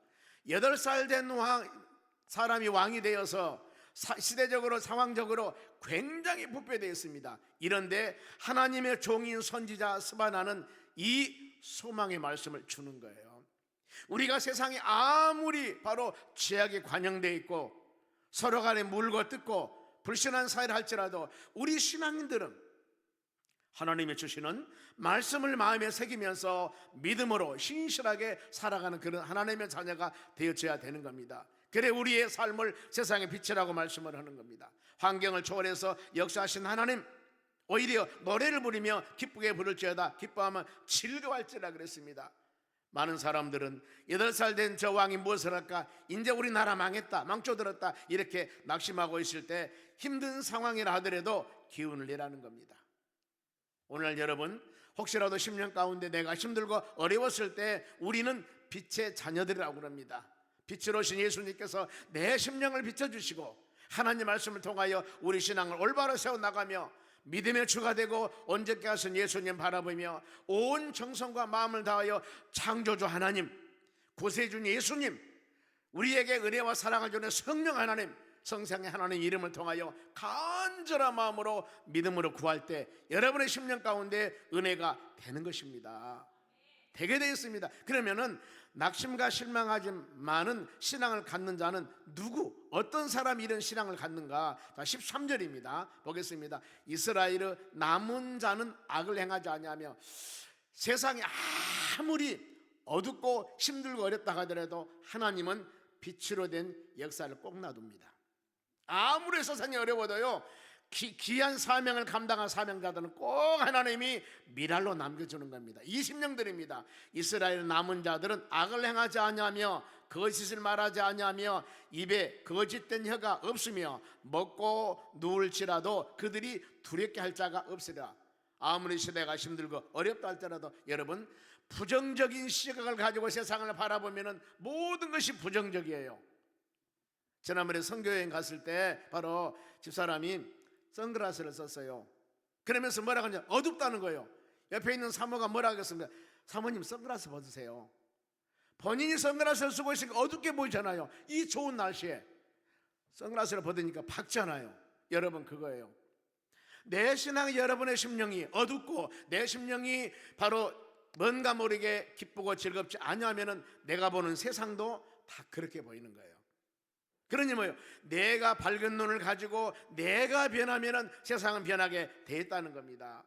8살 된 사람이 왕이 되어서 시대적으로 상황적으로 굉장히 부패되어 있습니다. 이런데 하나님의 종인 선지자 스바나는 이 소망의 말씀을 주는 거예요. 우리가 세상에 아무리 바로 죄악에 관영되어 있고 서로 간에 물고 뜯고 불신한 사이를 할지라도 우리 신앙인들은 하나님이 주시는 말씀을 마음에 새기면서 믿음으로 신실하게 살아가는 그런 하나님의 자녀가 되어져야 되는 겁니다. 그래 우리의 삶을 세상의 빛이라고 말씀을 하는 겁니다. 환경을 초월해서 역사하신 하나님, 오히려 노래를 부르며 기쁘게 부를지어다. 기뻐하면 즐거워할지라 그랬습니다. 많은 사람들은 8살 된 저 왕이 무엇을 할까? 이제 우리나라 망했다, 망쳐들었다, 이렇게 낙심하고 있을 때 힘든 상황이라 하더라도 기운을 내라는 겁니다. 오늘 여러분 혹시라도 10년 가운데 내가 힘들고 어려웠을 때 우리는 빛의 자녀들이라고 합니다. 빛으로 오신 예수님께서 내 심령을 비춰주시고 하나님 말씀을 통하여 우리 신앙을 올바로 세워나가며 믿음의 주가 되고 언제께 하신 예수님 바라보며 온 정성과 마음을 다하여 창조주 하나님, 구세주님 예수님, 우리에게 은혜와 사랑을 주는 성령 하나님, 성상의 하나님 이름을 통하여 간절한 마음으로 믿음으로 구할 때 여러분의 심령 가운데 은혜가 되는 것입니다. 되게 되어 있습니다. 그러면은 낙심과 실망하지 많은 신앙을 갖는 자는 누구, 어떤 사람이 이런 신앙을 갖는가? 자, 13절입니다. 보겠습니다. 이스라엘의 남은 자는 악을 행하지 아니하며 세상이 아무리 어둡고 힘들고 어렵다 하더라도 하나님은 빛으로 된 역사를 꼭 놔둡니다. 아무리 세상이 어려워도요, 귀한 사명을 감당한 사명자들은 꼭 하나님이 미랄로 남겨주는 겁니다. 이 심령들입니다. 이스라엘 남은 자들은 악을 행하지 아니하며 거짓을 말하지 아니하며 입에 거짓된 혀가 없으며 먹고 누울지라도 그들이 두렵게 할 자가 없으리라. 아무리 시대가 힘들고 어렵다 할지라도 여러분, 부정적인 시각을 가지고 세상을 바라보면 모든 것이 부정적이에요. 지난번에 선교여행 갔을 때 바로 집사람이 선글라스를 썼어요. 그러면서 뭐라고 하냐, 어둡다는 거예요. 옆에 있는 사모가 뭐라고 했습니까? 사모님 선글라스 벗으세요. 본인이 선글라스를 쓰고 있으니까 어둡게 보이잖아요. 이 좋은 날씨에 선글라스를 벗으니까 밝잖아요. 여러분, 그거예요. 내 신앙이, 여러분의 심령이 어둡고 내 심령이 바로 뭔가 모르게 기쁘고 즐겁지 않으면 내가 보는 세상도 다 그렇게 보이는 거예요. 그러니 뭐예요? 내가 밝은 눈을 가지고 내가 변하면 세상은 변하게 돼 있다는 겁니다.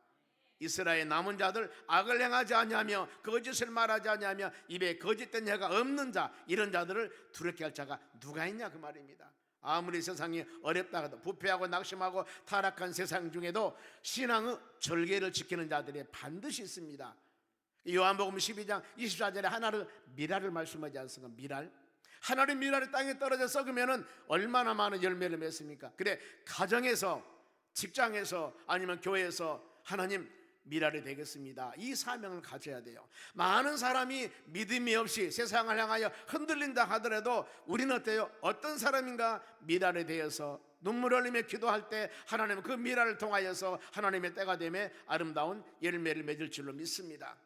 이스라엘 남은 자들 악을 행하지 아니하며 거짓을 말하지 아니하며 입에 거짓된 혀가 없는 자, 이런 자들을 두렵게 할 자가 누가 있냐 그 말입니다. 아무리 세상이 어렵다 해도 부패하고 낙심하고 타락한 세상 중에도 신앙의 절개를 지키는 자들이 반드시 있습니다. 요한복음 12장 24절에 하나를 미랄을 말씀하지 않습니까? 미랄, 하나님 미랄이 땅에 떨어져 썩으면 얼마나 많은 열매를 맺습니까? 그래, 가정에서, 직장에서, 아니면 교회에서 하나님 미랄이 되겠습니다. 이 사명을 가져야 돼요. 많은 사람이 믿음이 없이 세상을 향하여 흔들린다 하더라도 우리는 어때요? 어떤 사람인가 미랄에 대해서 눈물 흘리며 기도할 때 하나님은 그 미랄을 통하여서 하나님의 때가 되며 아름다운 열매를 맺을 줄로 믿습니다.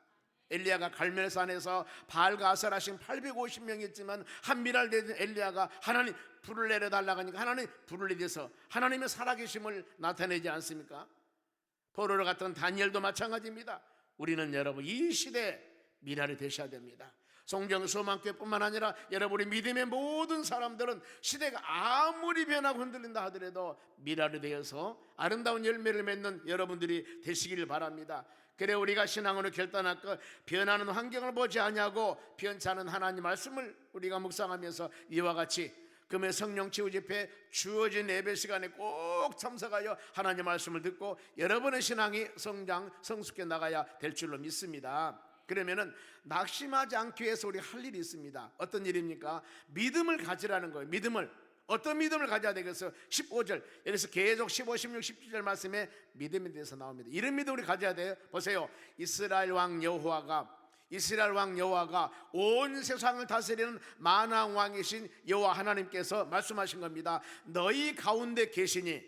엘리야가 갈멜산에서 바알과 아세라신 850명이 있지만 한 미랄 되던 엘리야가 하나님 불을 내려달라고 하니까 하나님 불을 내려서 하나님의 살아계심을 나타내지 않습니까? 포로로 갔던 다니엘도 마찬가지입니다. 우리는 여러분 이 시대에 미랄이 되셔야 됩니다. 송정수만교회뿐만 아니라 여러분의 믿음의 모든 사람들은 시대가 아무리 변하고 흔들린다 하더라도 미랄이 되어서 아름다운 열매를 맺는 여러분들이 되시기를 바랍니다. 그래, 우리가 신앙으로 결단할 것, 변하는 환경을 보지 아니하고 변치 않은 하나님 말씀을 우리가 묵상하면서 이와 같이 금요 성령 치유 집회 주어진 예배 시간에 꼭 참석하여 하나님 말씀을 듣고 여러분의 신앙이 성장 성숙해 나가야 될 줄로 믿습니다. 그러면은 낙심하지 않기 위해서 우리 할 일이 있습니다. 어떤 일입니까? 믿음을 가지라는 거예요. 믿음을. 어떤 믿음을 가져야 되겠어요? 15절, 여기서 계속 15, 16, 17절 말씀에 믿음에 대해서 나옵니다. 이런 믿음 우리 가져야 돼요. 보세요, 이스라엘 왕 여호와가 온 세상을 다스리는 만왕 왕이신 여호와 하나님께서 말씀하신 겁니다. 너희 가운데 계시니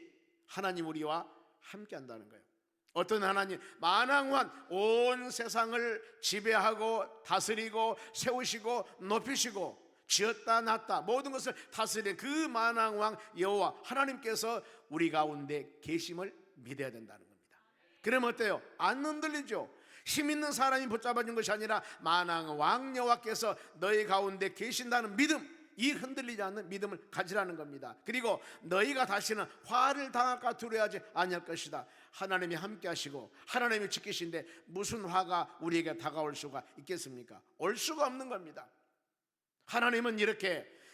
하나님 우리와 함께 한다는 거예요. 어떤 하나님? 만왕 왕, 온 세상을 지배하고 다스리고 세우시고 높이시고 지었다 놨다 모든 것을 다스리는 그 만왕왕 여호와 하나님께서 우리 가운데 계심을 믿어야 된다는 겁니다. 그럼 어때요? 안 흔들리죠. 힘 있는 사람이 붙잡아준 것이 아니라 만왕왕 여호와께서 너희 가운데 계신다는 믿음, 이 흔들리지 않는 믿음을 가지라는 겁니다. 그리고 너희가 다시는 화를 당할까 두려워하지 아니할 것이다. 하나님이 함께 하시고 하나님이 지키신데 무슨 화가 우리에게 다가올 수가 있겠습니까? 올 수가 없는 겁니다. 하나님은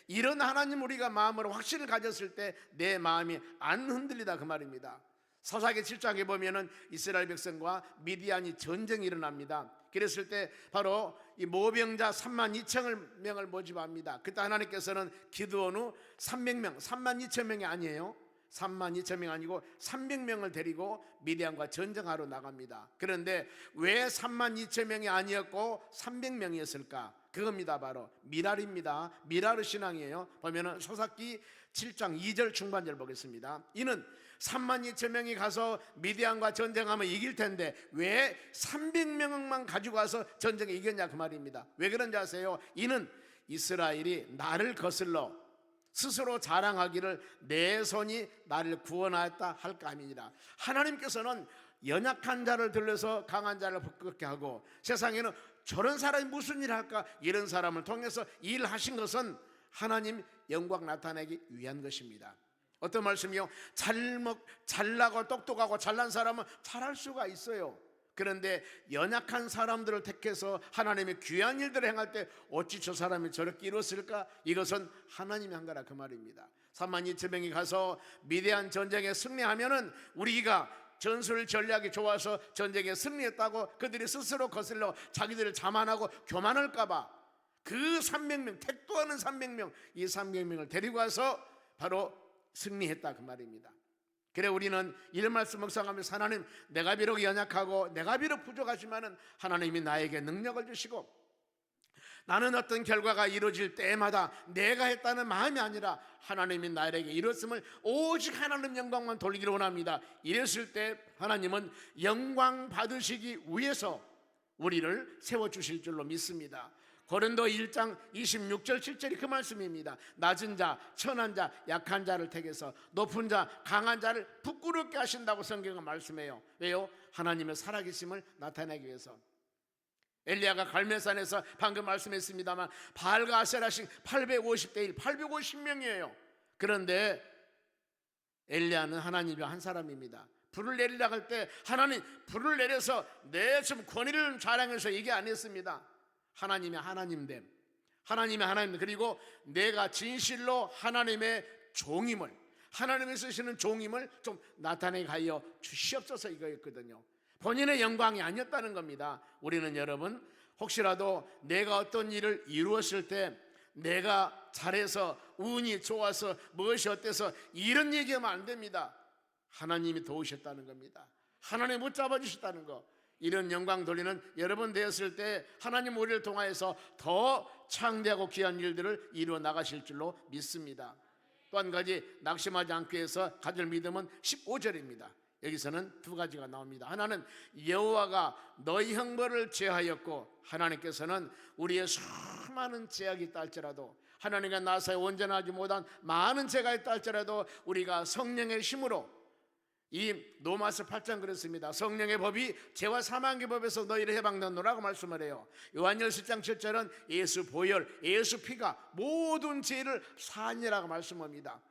이런 하나님 우리가 마음으로 확신을 가졌을 때 내 마음이 안 흔들리다 그 말입니다. 사사기 7장에 보면은 이스라엘 백성과 미디안이 전쟁이 일어납니다. 그랬을 때 바로 이 모병자 32,000명을 모집합니다. 그때 하나님께서는 기드온 후 32,000명이 아니에요. 32,000명 아니고 300명을 데리고 미디안과 전쟁하러 나갑니다. 그런데 왜 32,000명이 아니었고 300명이었을까? 그겁니다. 바로 미랄입니다. 미랄의 신앙이에요. 보면은 소삭기 7장 2절 중반절 보겠습니다. 이는 32,000명이 가서 미디안과 전쟁하면 이길 텐데 왜 300명만 가지고 와서 전쟁에 이겼냐 그 말입니다. 왜 그런지 아세요? 이는 이스라엘이 나를 거슬러 스스로 자랑하기를 내 손이 나를 구원하였다 할까 아니니라. 하나님께서는 연약한 자를 들려서 강한 자를 부끄럽게 하고, 세상에는 저런 사람이 무슨 일을 할까, 이런 사람을 통해서 일하신 것은 하나님 영광 나타내기 위한 것입니다. 어떤 말씀이요? 잘나고 똑똑하고 잘난 사람은 잘할 수가 있어요. 그런데 연약한 사람들을 택해서 하나님의 귀한 일들을 행할 때 어찌 저 사람이 저렇게 이뤘을까? 이것은 하나님이 한 거라 그 말입니다. 32,000명이 가서 미대한 전쟁에 승리하면은 우리가 전술 전략이 좋아서 전쟁에 승리했다고 그들이 스스로 거슬러 자기들을 자만하고 교만할까봐 그 300명, 택도 하는 300명, 이 300명을 데리고 와서 바로 승리했다 그 말입니다. 그래 우리는 이런 말씀 묵상하면서 하나님, 내가 비록 연약하고 내가 비록 부족하지만은 하나님이 나에게 능력을 주시고 나는 어떤 결과가 이루어질 때마다 내가 했다는 마음이 아니라 하나님이 나에게 이뤘음을 오직 하나님 영광만 돌리기를 원합니다. 이랬을 때 하나님은 영광 받으시기 위해서 우리를 세워주실 줄로 믿습니다. 고린도 1장 26절 7절이 그 말씀입니다. 낮은 자, 천한 자, 약한 자를 택해서 높은 자, 강한 자를 부끄럽게 하신다고 성경은 말씀해요. 왜요? 하나님의 살아계심을 나타내기 위해서. 엘리야가 갈멜산에서 방금 말씀했습니다만 바알과 아세라씩 850대 1, 850명이에요. 그런데 엘리야는 하나님이 한 사람입니다. 불을 내리라고 할 때 하나님 불을 내려서 내 좀 권위를 자랑해서 얘기 안 했습니다. 하나님의 하나님됨, 하나님의 하나님, 그리고 내가 진실로 하나님의 종임을, 하나님이 쓰시는 종임을 좀 나타내게 하여 주시옵소서 이거였거든요. 본인의 영광이 아니었다는 겁니다. 우리는 여러분 혹시라도 내가 어떤 일을 이루었을 때 내가 잘해서 운이 좋아서 무엇이 어때서 이런 얘기하면 안 됩니다. 하나님이 도우셨다는 겁니다. 하나님이 붙잡아 주셨다는 거. 이런 영광 돌리는 여러분 되었을 때 하나님 우리를 통하여서 더 창대하고 귀한 일들을 이루어 나가실 줄로 믿습니다. 또 한 가지 낙심하지 않기 위해서 가질 믿음은 15절입니다. 여기서는 두 가지가 나옵니다. 하나는 여호와가 너희 형벌을 제하였고, 하나님께서는 우리의 수많은 죄악이 있다 할지라도, 하나님과 나 사이에 온전하지 못한 많은 죄가 있다 할지라도 우리가 성령의 힘으로, 이 로마서 8장 그랬습니다. 성령의 법이 죄와 사망의 법에서 너희를 해방하노라고 말씀을 해요. 요한일서 10장 7절은 예수 보혈, 예수 피가 모든 죄를 사하니라고 말씀합니다.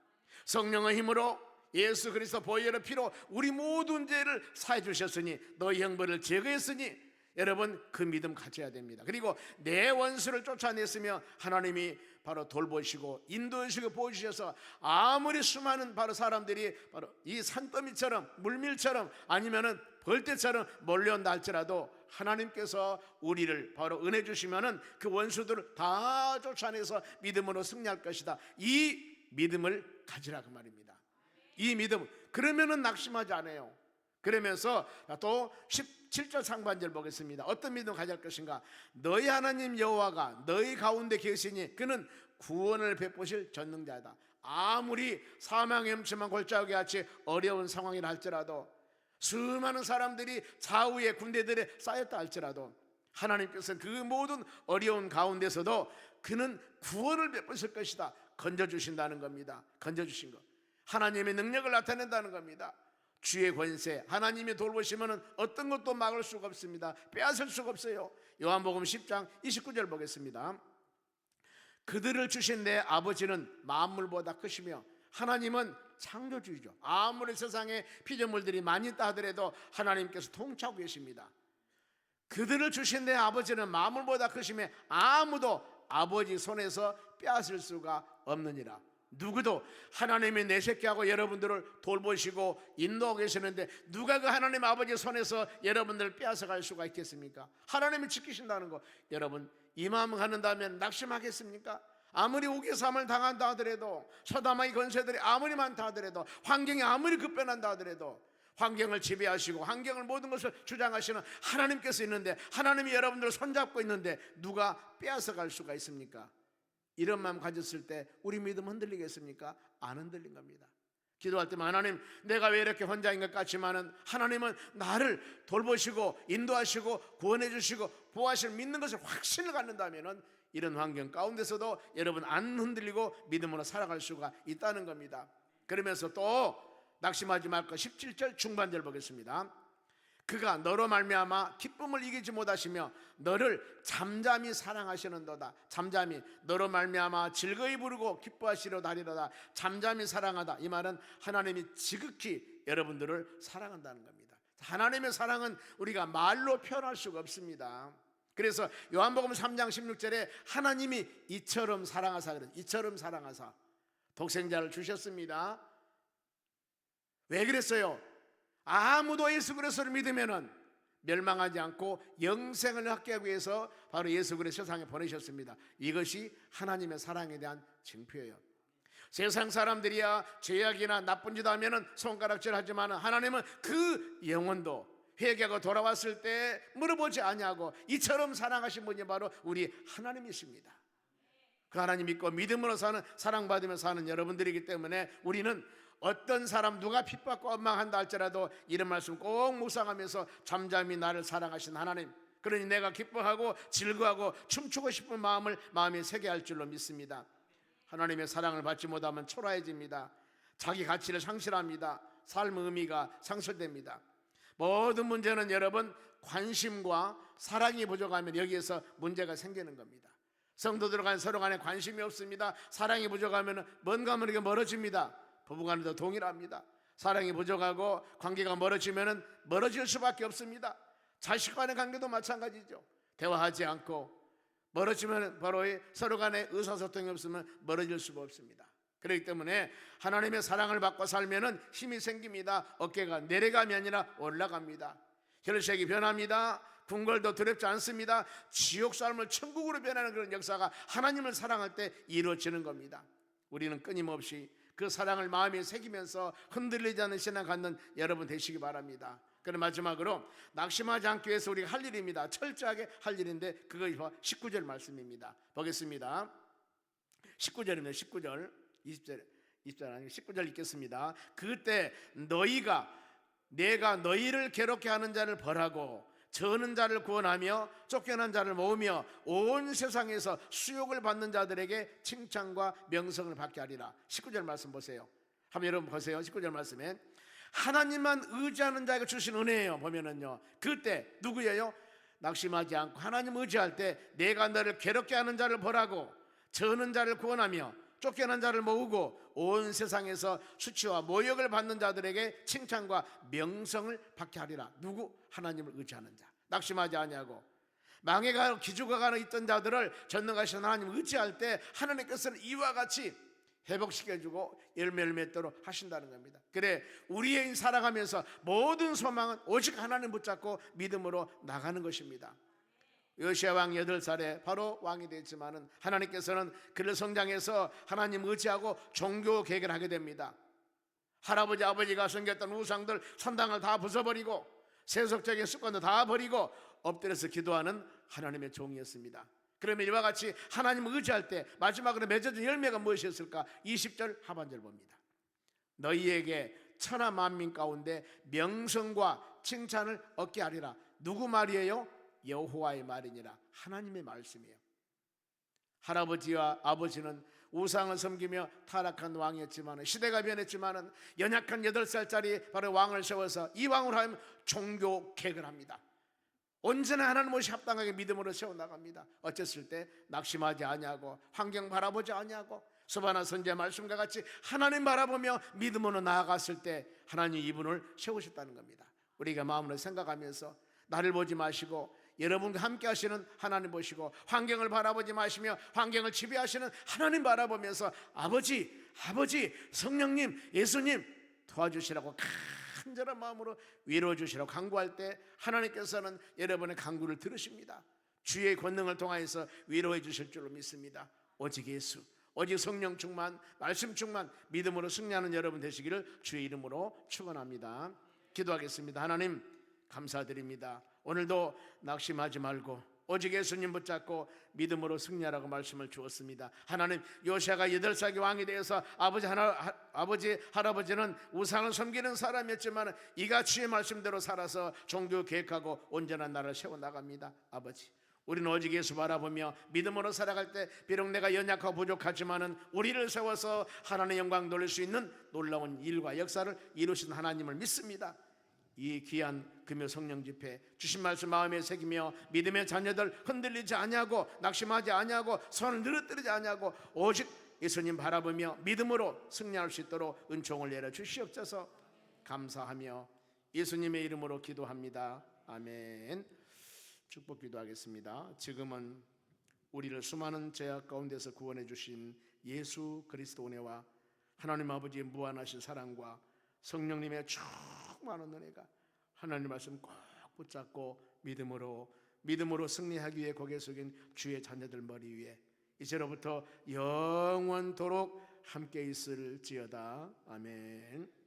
성령의 힘으로 예수 그리스도 보혈의 피로 우리 모든 죄를 사해 주셨으니 너희 형벌을 제거했으니, 여러분 그 믿음 가져야 됩니다. 그리고 내 원수를 쫓아냈으며 하나님이 바로 돌보시고 인도하시고 보여주셔서 아무리 수많은 바로 사람들이 바로 이 산더미처럼 물밀처럼 아니면은 벌떼처럼 몰려온다 할지라도 하나님께서 우리를 바로 은혜 주시면은 그 원수들을 다 쫓아내서 믿음으로 승리할 것이다. 이 믿음을 가지라 그 말입니다. 이 믿음, 그러면은 낙심하지 않아요. 그러면서 또 17절 상반절 보겠습니다. 어떤 믿음 가질 것인가? 너희 하나님 여호와가 너희 가운데 계시니 그는 구원을 베푸실 전능자다. 아무리 사망의 음침한 골짜기 같이 어려운 상황이라 할지라도, 수많은 사람들이 좌우의 군대들에 쌓였다 할지라도 하나님께서 그 모든 어려운 가운데서도 그는 구원을 베푸실 것이다. 건져주신다는 겁니다. 건져주신 것, 하나님의 능력을 나타낸다는 겁니다. 주의 권세, 하나님이 돌보시면 어떤 것도 막을 수가 없습니다. 빼앗을 수가 없어요. 요한복음 10장 29절 보겠습니다. 그들을 주신 내 아버지는 만물보다 크시며, 하나님은 창조주이죠. 아무리 세상에 피조물들이 많이 있다 하더라도 하나님께서 통치하고 계십니다. 그들을 주신 내 아버지는 만물보다 크시며 아무도 아버지 손에서 빼앗을 수가 없느니라. 누구도 하나님이 내 새끼하고 여러분들을 돌보시고 인도하고 계시는데 누가 그 하나님 아버지 손에서 여러분들을 빼앗아갈 수가 있겠습니까? 하나님이 지키신다는 거, 여러분 이 마음 갖는다면 낙심하겠습니까? 아무리 우겨삼을 당한다 하더라도, 소돔의 권세들이 아무리 많다 하더라도, 환경이 아무리 급변한다 하더라도, 환경을 지배하시고 환경을 모든 것을 주장하시는 하나님께서 있는데, 하나님이 여러분들을 손잡고 있는데 누가 빼앗아갈 수가 있습니까? 이런 마음 가졌을 때 우리 믿음 흔들리겠습니까? 안 흔들린 겁니다. 기도할 때만 하나님 내가 왜 이렇게 혼자인 것 같지만은 하나님은 나를 돌보시고 인도하시고 구원해 주시고 보호하시고 믿는 것을 확신을 갖는다면은 이런 환경 가운데서도 여러분 안 흔들리고 믿음으로 살아갈 수가 있다는 겁니다. 그러면서 또 낙심하지 말고 17절 중반절 보겠습니다. 그가 너로 말미암아 기쁨을 이기지 못하시며 너를 잠잠히 사랑하시는도다. 잠잠히 너로 말미암아 즐거이 부르고 기뻐하시려다 하리로다. 잠잠히 사랑하다, 이 말은 하나님이 지극히 여러분들을 사랑한다는 겁니다. 하나님의 사랑은 우리가 말로 표현할 수가 없습니다. 그래서 요한복음 3장 16절에 하나님이 이처럼 사랑하사, 그래서 이처럼 사랑하사 독생자를 주셨습니다. 왜 그랬어요? 아무도 예수 그리스도를 믿으면은 멸망하지 않고 영생을 갖게 하기 위해서 바로 예수 그리스도 세상에 보내셨습니다. 이것이 하나님의 사랑에 대한 증표예요. 세상 사람들이야 죄악이나 나쁜 짓 하면은 손가락질하지만 하나님은 그 영혼도 회개하고 돌아왔을 때 물어보지 아니하고 이처럼 사랑하신 분이 바로 우리 하나님이십니다. 그 하나님 믿고 믿음으로 사는, 사랑받으며 사는 여러분들이기 때문에 우리는 어떤 사람 누가 핍박과 원망한다 할지라도 이런 말씀 꼭 묵상하면서 잠잠히 나를 사랑하신 하나님, 그러니 내가 기뻐하고 즐거워하고 춤추고 싶은 마음을 마음에 새게 할 줄로 믿습니다. 하나님의 사랑을 받지 못하면 초라해집니다. 자기 가치를 상실합니다. 삶의 의미가 상실됩니다. 모든 문제는 여러분 관심과 사랑이 부족하면 여기에서 문제가 생기는 겁니다. 성도들 간 서로 간에 관심이 없습니다. 사랑이 부족하면 뭔가 모르게 멀어집니다. 부부간에도 동일합니다. 사랑이 부족하고 관계가 멀어지면 멀어질 수밖에 없습니다. 자식 간의 관계도 마찬가지죠. 대화하지 않고 멀어지면 바로 서로 간에 의사소통이 없으면 멀어질 수가 없습니다. 그렇기 때문에 하나님의 사랑을 받고 살면 힘이 생깁니다. 어깨가 내려감이 아니라 올라갑니다. 혈색이 변합니다. 궁궐도 두렵지 않습니다. 지옥 삶을 천국으로 변하는 그런 역사가 하나님을 사랑할 때 이루어지는 겁니다. 우리는 끊임없이 그 사랑을 마음에 새기면서 흔들리지 않는 신앙 갖는 여러분 되시기 바랍니다. 그럼 마지막으로 낙심하지 않기 위해서 우리가 할 일입니다. 철저하게 할 일인데 그것이 19절 말씀입니다. 보겠습니다. 19절입니다. 19절 20절 아니고 19절 읽겠습니다. 그때 너희가 내가 너희를 괴롭게 하는 자를 벌하고 저는 자를 구원하며 쫓겨난 자를 모으며 온 세상에서 수욕을 받는 자들에게 칭찬과 명성을 받게 하리라. 19절 말씀 보세요. 한번 여러분 보세요. 19절 말씀에 하나님만 의지하는 자에게 주신 은혜예요. 보면은요, 그때 누구예요? 낙심하지 않고 하나님 의지할 때 내가 너를 괴롭게 하는 자를 벌하고 저는 자를 구원하며 쫓겨난 자를 모으고 온 세상에서 수치와 모욕을 받는 자들에게 칭찬과 명성을 받게 하리라. 누구? 하나님을 의지하는 자. 낙심하지 아니하고 망해가고 기죽어가는 있던 자들을 전능하신 하나님을 의지할 때 하나님께서는 이와 같이 회복시켜주고 열매를 맺도록 하신다는 겁니다. 그래 우리의 살아가면서 모든 소망은 오직 하나님 붙잡고 믿음으로 나가는 것입니다. 요시야 왕 8살에 바로 왕이 됐지만은 하나님께서는 그를 성장해서 하나님 의지하고 종교 개혁을 하게 됩니다. 할아버지 아버지가 섬겼던 우상들 선당을 다 부숴버리고 세속적인 습관도 다 버리고 엎드려서 기도하는 하나님의 종이었습니다. 그러면 이와 같이 하나님을 의지할 때 마지막으로 맺어진 열매가 무엇이었을까? 20절 하반절 봅니다. 너희에게 천하 만민 가운데 명성과 칭찬을 얻게 하리라. 누구 말이에요? 여호와의 말이니라. 하나님의 말씀이에요. 할아버지와 아버지는 우상을 섬기며 타락한 왕이었지만 시대가 변했지만 연약한 8살짜리 바로 왕을 세워서 이 왕으로 하면 종교 개혁을 합니다. 언제나 하나님 못이 합당하게 믿음으로 세워나갑니다. 어쨌을 때 낙심하지 아니하고 환경 바라보지 아니하고 스바나 선지자 말씀과 같이 하나님 바라보며 믿음으로 나아갔을 때 하나님 이분을 세우셨다는 겁니다. 우리가 마음으로 생각하면서 나를 보지 마시고 여러분과 함께 하시는 하나님 보시고 환경을 바라보지 마시며 환경을 지배하시는 하나님 바라보면서 아버지 성령님 예수님 도와주시라고 간절한 마음으로 위로해 주시라고 간구할 때 하나님께서는 여러분의 간구를 들으십니다. 주의 권능을 통하여서 위로해 주실 줄로 믿습니다. 오직 예수, 오직 성령 충만, 말씀 충만, 믿음으로 승리하는 여러분 되시기를 주의 이름으로 축원합니다. 기도하겠습니다. 하나님 감사드립니다. 오늘도 낙심하지 말고 오직 예수님 붙잡고 믿음으로 승리하라고 말씀을 주었습니다. 하나님 요시아가 8살기 왕이 되어서 아버지 할아버지는 우상을 섬기는 사람이었지만 이가 주의 말씀대로 살아서 종교 계획하고 온전한 나라를 세워나갑니다. 아버지 우리는 오직 예수 바라보며 믿음으로 살아갈 때 비록 내가 연약하고 부족하지만은 우리를 세워서 하나님의 영광 돌릴 수 있는 놀라운 일과 역사를 이루신 하나님을 믿습니다. 이 귀한 금요 성령 집회 주신 말씀 마음에 새기며 믿음의 자녀들 흔들리지 아니하고 낙심하지 아니하고 손을 늘어뜨리지 아니하고 오직 예수님 바라보며 믿음으로 승리할 수 있도록 은총을 내려 주시옵소서. 감사하며 예수님의 이름으로 기도합니다. 아멘. 축복 기도하겠습니다. 지금은 우리를 수많은 죄악 가운데서 구원해 주신 예수 그리스도 은혜와 하나님 아버지의 무한하신 사랑과 성령님의 충만한 은혜가 하나님 말씀 꼭 붙잡고 믿음으로 승리하기 위해 고개 숙인 주의 자녀들 머리 위에 이제로부터 영원토록 함께 있을지어다. 아멘.